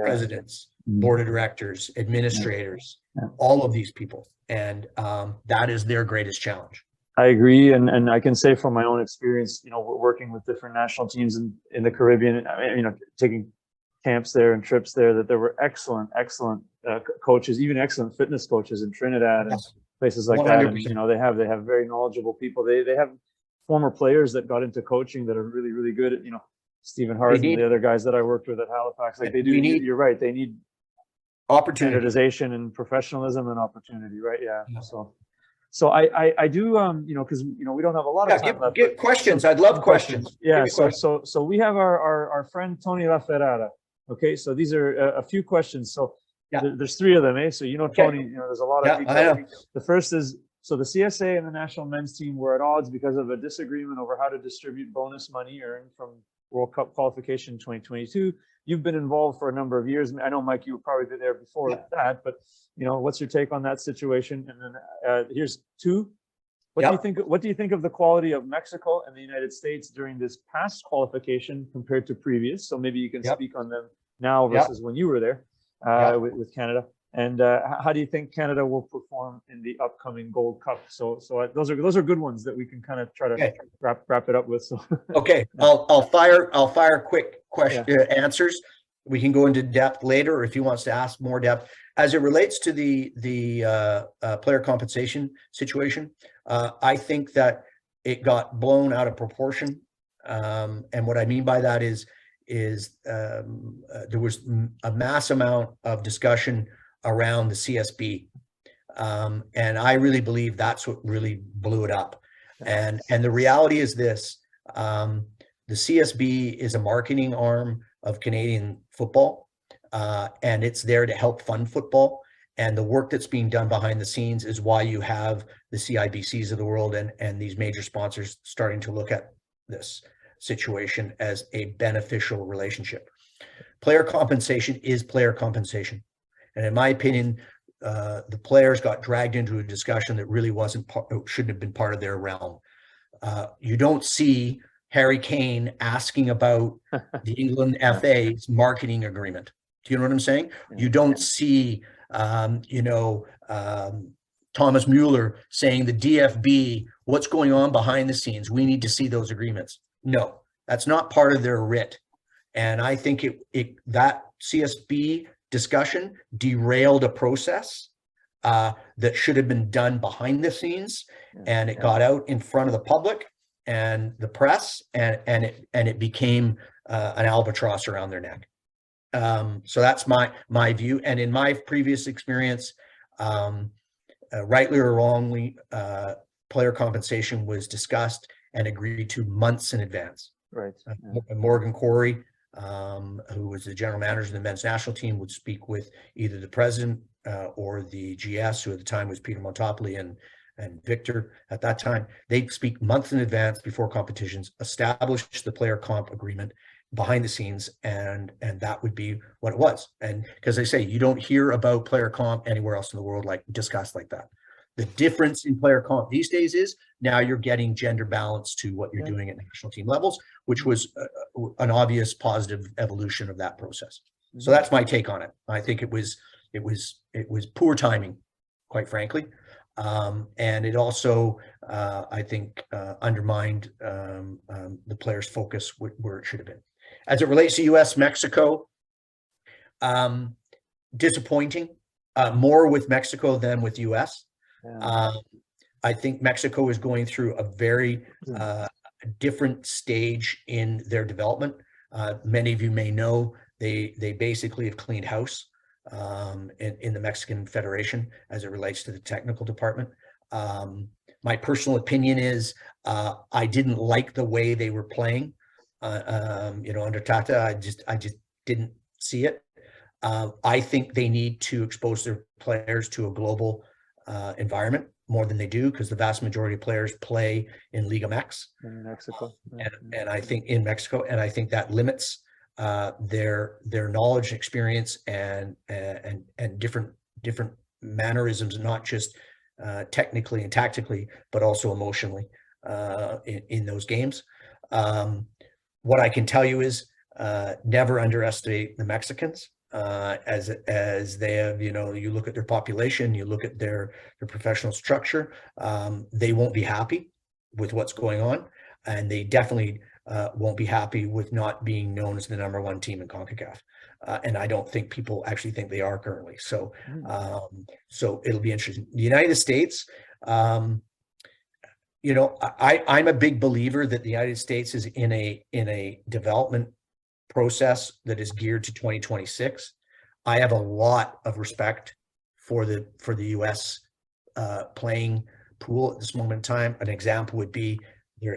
presidents, board of directors, administrators, all of these people, and that is their greatest challenge. I agree, and I can say from my own experience, working with different national teams in the Caribbean, taking camps there and trips there, that there were excellent coaches, even excellent fitness coaches in Trinidad and places like 100%. That. And they have very knowledgeable people. They have former players that got into coaching that are really, really good at, Stephen Hart and the other guys that I worked with at Halifax. Like you're right. They need opportunity, standardization, and professionalism and opportunity. Right. Yeah. So I do, because we don't have a lot of time left. Get questions. I'd love questions. Yeah. So we have our friend Tony LaFerrara. Okay. So these are a few questions. So there's three of them, eh? So Tony, there's a lot of detail. The first is, so the CSA and the national men's team were at odds because of a disagreement over how to distribute bonus money earned from World Cup qualification 2022. You've been involved for a number of years. I know, Mike, you were probably there before that, but what's your take on that situation? And then here's two. What do you think of the quality of Mexico and the United States during this past qualification compared to previous? So maybe you can speak on them now versus when you were there with Canada. And how do you think Canada will perform in the upcoming Gold Cup? So those are good ones that we can kind of try to wrap it up with. So okay, I'll fire quick answers. We can go into depth later, or if he wants to ask more depth as it relates to the player compensation situation. I think that it got blown out of proportion, and what I mean by that is there was a mass amount of discussion around the CSB, and I really believe that's what really blew it up. And the reality is this: the CSB is a marketing arm of Canadian football, and it's there to help fund football. And the work that's being done behind the scenes is why you have the CIBCs of the world and these major sponsors starting to look at this situation as a beneficial relationship. Player compensation is player compensation. And in my opinion, the players got dragged into a discussion that really shouldn't have been part of their realm. You don't see Harry Kane asking about the England FA's marketing agreement. Do you know what I'm saying? You don't see, Thomas Mueller saying the DFB, what's going on behind the scenes? We need to see those agreements. No, that's not part of their writ. And I think that CSB discussion derailed a process that should have been done behind the scenes, and it got out in front of the public and the press, and it became an albatross around their neck. So that's my view. And in my previous experience, rightly or wrongly, player compensation was discussed and agreed to months in advance. Right. Morgan Corey, who was the general manager of the men's national team, would speak with either the president or the GS, who at the time was Peter Montopoli and Victor at that time. They'd speak months in advance before competitions, establish the player comp agreement behind the scenes, and that would be what it was. And because they say you don't hear about player comp anywhere else in the world discussed like that. The difference in player comp these days is now you're getting gender balance to what you're doing at national team levels, which was an obvious positive evolution of that process. So that's my take on it. I think it was poor timing, quite frankly. And it also, I think, undermined the players' focus where it should have been. As it relates to U.S. Mexico, disappointing, more with Mexico than with U.S. I think Mexico is going through a very different stage in their development. Many of you may know they basically have cleaned house in the Mexican Federation as it relates to the technical department. My personal opinion is I didn't like the way they were playing. Under Tata, I just didn't see it. I think they need to expose their players to a global environment more than they do, because the vast majority of players play in Liga MX in Mexico, and I think in Mexico, and I think that limits their knowledge, experience, and different mannerisms, not just technically and tactically, but also emotionally in those games. What I can tell you is never underestimate the Mexicans. As they have, you look at their population, you look at their professional structure, they won't be happy with what's going on, and they definitely won't be happy with not being known as the #1 team in CONCACAF. And I don't think people actually think they are currently. So, so it'll be interesting. The United States, I'm a big believer that the United States is in a development process that is geared to 2026. I have a lot of respect for the U.S. Playing pool at this moment in time. An example would be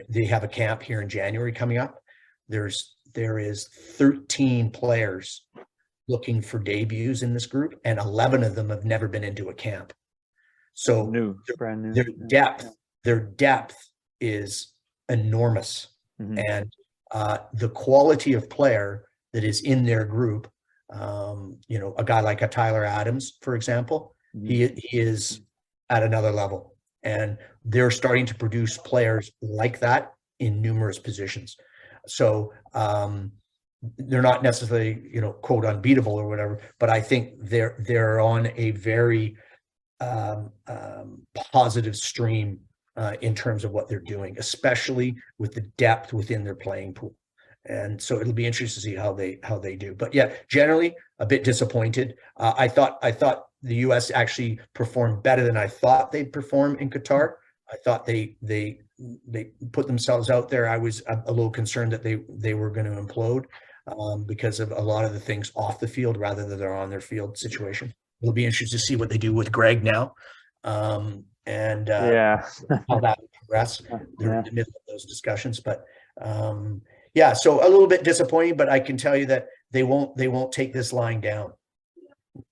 they have a camp here in January coming up. There is 13 players looking for debuts in this group, and 11 of them have never been into a camp. So brand new. Their depth is enormous, and the quality of player that is in their group, a guy like a Tyler Adams, for example, he is at another level. and they're starting to produce players like that in numerous positions. So they're not necessarily, you know, quote unbeatable or whatever, but I think they're on a very positive stream in terms of what they're doing, especially with the depth within their playing pool. And so it'll be interesting to see how they do. But yeah, generally a bit disappointed. I thought the U.S. actually performed better than I thought they'd perform in Qatar. I thought they put themselves out there. I was a little concerned that they were going to implode because of a lot of the things off the field rather than their on their field situation. It'll be interesting to see what they do with Greg now, and Yeah. how that will progress. They're in the middle of those discussions, but yeah, so a little bit disappointing. But I can tell you that they won't take this lying down.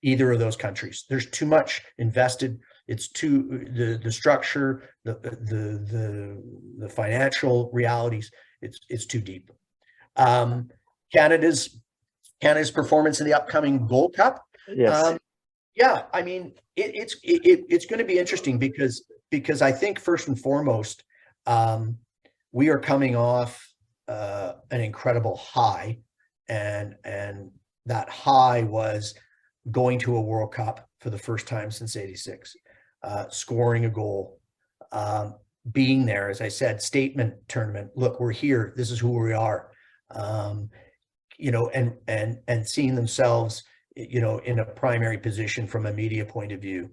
Either of those countries, there's too much invested. It's too the structure, the financial realities. It's too deep. Canada's performance in the upcoming Gold Cup. Yes. Yeah, I mean it's going to be interesting because I think first and foremost, we are coming off an incredible high, and that high was going to a World Cup for the first time since '86, scoring a goal, being there, as I said, statement tournament. Look, we're here. This is who we are. You know, and seeing themselves, you know, in a primary position from a media point of view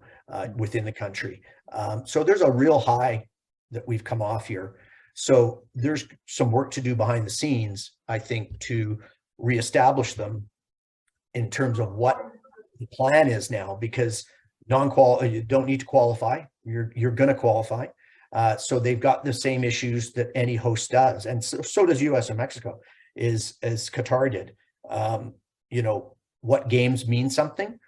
within the country. So there's a real high that we've come off here. So there's some work to do behind the scenes, I think, to reestablish them in terms of what the plan is now, because you don't need to qualify. You're going to qualify. So they've got the same issues that any host does, and so does U.S. and Mexico, as Qatar did. You know, what games mean something,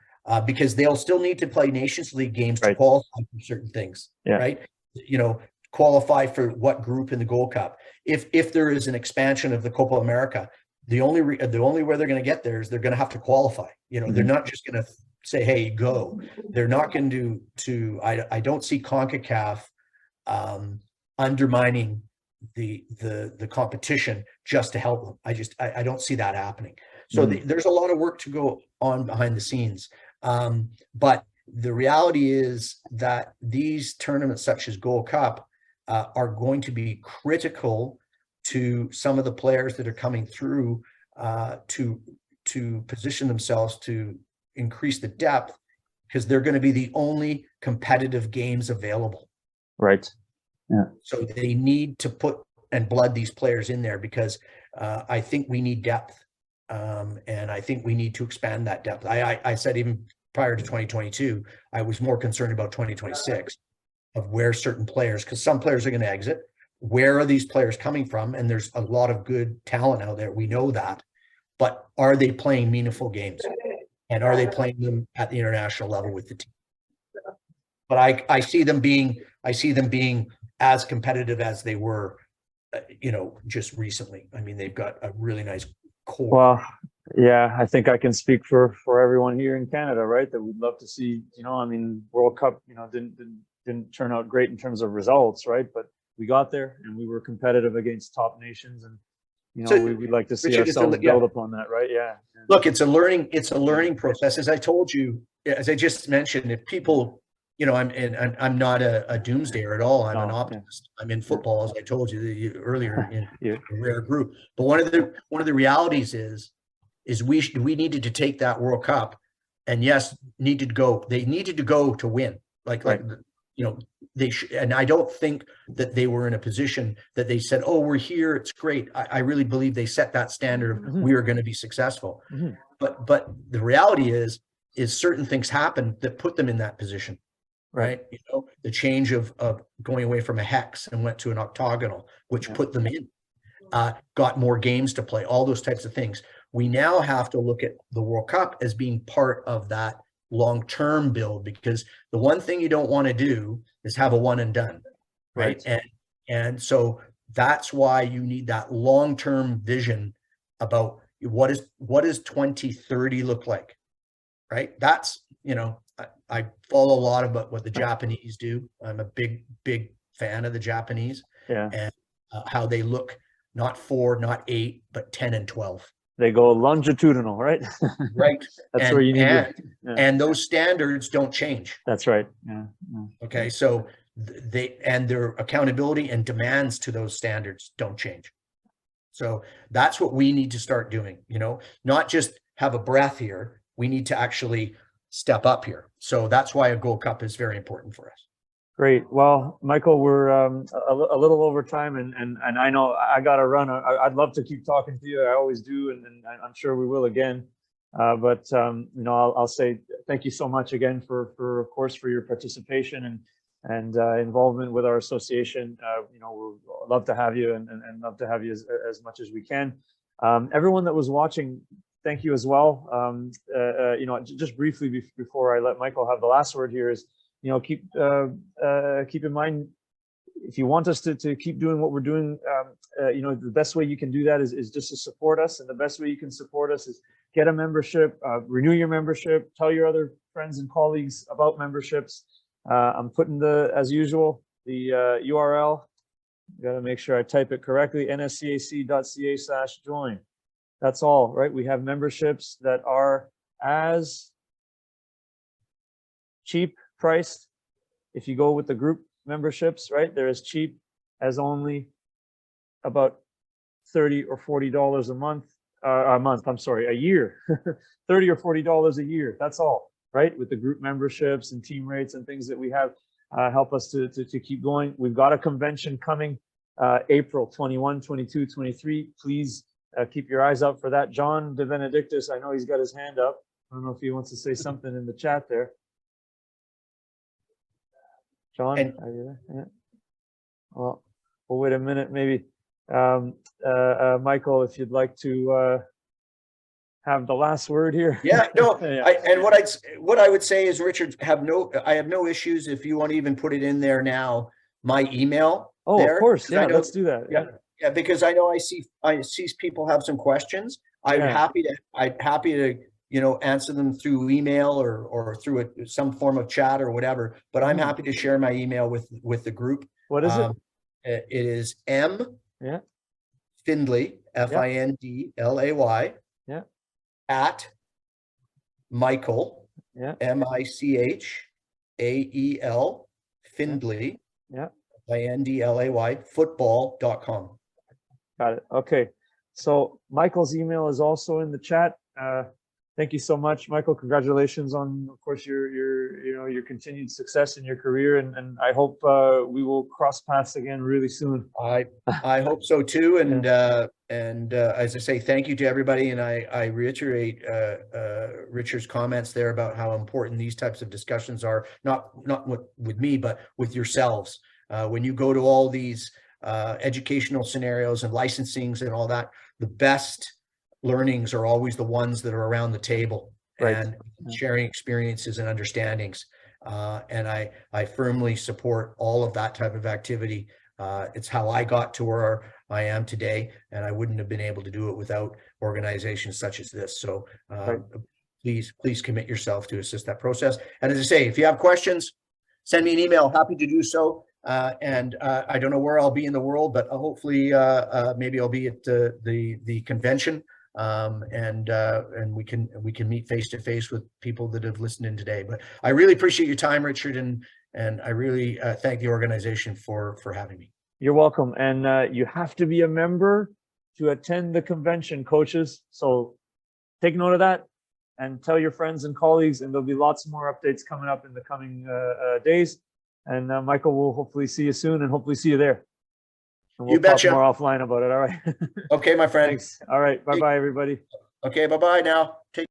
because they'll still need to play Nations League games to qualify for certain things, right? You know, qualify for what group in the Gold Cup. If there is an expansion of the Copa America, the only way they're going to get there is they're going to have to qualify. You know, they're not just going to say, "Hey, go." They're not going to. I don't see CONCACAF undermining the competition just to help them. I don't see that happening. So there's a lot of work to go on behind the scenes. But the reality is that these tournaments such as Gold Cup are going to be critical to some of the players that are coming through to position themselves to increase the depth, because they're going to be the only competitive games available. Right. Yeah. So they need to put and blood these players in there, because I think we need depth. And I think we need to expand that depth. I said even prior to 2022, I was more concerned about 2026 of where certain players, because some players are going to exit. Where are these players coming from? And there's a lot of good talent out there. We know that. But are they playing meaningful games? And are they playing them at the international level with the team? But I see them being as competitive as they were, you know, just recently. I mean, they've got a really nice core. Well, yeah, I think I can speak for everyone here in Canada, right? That we'd love to see, you know, I mean, World Cup, you know, didn't turn out great in terms of results, right? But we got there and we were competitive against top nations, and you know, we'd like to see ourselves build upon that, right? Yeah. Look, it's a learning process. As I told you, as I just mentioned, if people, you know, I'm not a doomsdayer at all. I'm an optimist. I'm in football, as I told you earlier, in a rare group. But one of the realities is we needed to take that World Cup, and yes, they needed to go to win. Like you know, and I don't think that they were in a position that they said, "Oh, we're here, it's great." I really believe they set that standard of we are going to be successful. But the reality is certain things happened that put them in that position. Right. You know, the change of going away from a hex and went to an octagonal, which put them in, got more games to play, all those types of things. We now have to look at the World Cup as being part of that long-term build, because the one thing you don't want to do is have a one and done. Right. And so that's why you need that long-term vision about what does 2030 look like. Right. That's, you know, I follow a lot about what the Japanese do. I'm a big fan of the Japanese, and how they look, not 4, not 8, but 10 and 12. They go longitudinal, right? Right. That's where you need and those standards don't change. That's right. Okay. So their accountability and demands to those standards don't change. So that's what we need to start doing, not just have a breath here. We need to actually step up here. So that's why a Gold Cup is very important for us. Great. Well, Michael, we're a little over time, and I know I got to run. I'd love to keep talking to you. I always do, and I'm sure we will again. But I'll say thank you so much again for of course, for your participation and involvement with our association. We'll love to have you and love to have you as much as we can. Everyone that was watching, thank you as well. Just briefly before I let Michael have the last word here is, keep in mind, if you want us to keep doing what we're doing, the best way you can do that is just to support us. And the best way you can support us is get a membership, renew your membership, tell your other friends and colleagues about memberships. I'm putting as usual, the URL. Got to make sure I type it correctly, nscac.ca/join. That's all, right? We have memberships that are as cheap priced. If you go with the group memberships, right, they're as cheap as only about $30 or $40 a month. A year. $30 or $40 a year. That's all, right? With the group memberships and team rates and things that we have, help us to keep going. We've got a convention coming April 21, 22, 23. Please keep your eyes out for that. John De Benedictis, I know he's got his hand up. I don't know if he wants to say something in the chat there. John, are you there? Yeah. Well, we'll wait a minute, maybe. Michael, if you'd like to have the last word here. Yeah, no. Yeah. What I would say is, Richard, I have no issues if you want to even put it in there now. My email. Oh, of course. Yeah, let's do that. Yeah, because I know I see people have some questions. I'm happy to answer them through email or through some form of chat or whatever. But I'm happy to share my email with the group. What is it? It is Findlay, Findlay, at Michael, Michael, Findlay, Findlay, football.com. Got it. Okay. So Michael's email is also in the chat. Thank you so much, Michael. Congratulations on, of course, your continued success in your career, and I hope we will cross paths again really soon. I hope so too. And as I say, thank you to everybody. And I reiterate Richard's comments there about how important these types of discussions are, not with me, but with yourselves. When you go to all these educational scenarios and licensings and all that, the best learnings are always the ones that are around the table, and sharing experiences and understandings. And I firmly support all of that type of activity. It's how I got to where I am today, and I wouldn't have been able to do it without organizations such as this. So please commit yourself to assist that process. And as I say, if you have questions, send me an email. Happy to do so. And I don't know where I'll be in the world, but hopefully maybe I'll be at the convention. And we can meet face to face with people that have listened in today. But I really appreciate your time, Richard, and I really thank the organization for having me. You're welcome. And you have to be a member to attend the convention, coaches. So take note of that and tell your friends and colleagues, and there'll be lots more updates coming up in the coming days. And Michael, we'll hopefully see you soon, and hopefully see you there. And we'll talk more offline about it. All right. Okay, my friend. Thanks. All right. Bye-bye, everybody. Okay. Bye-bye now. Take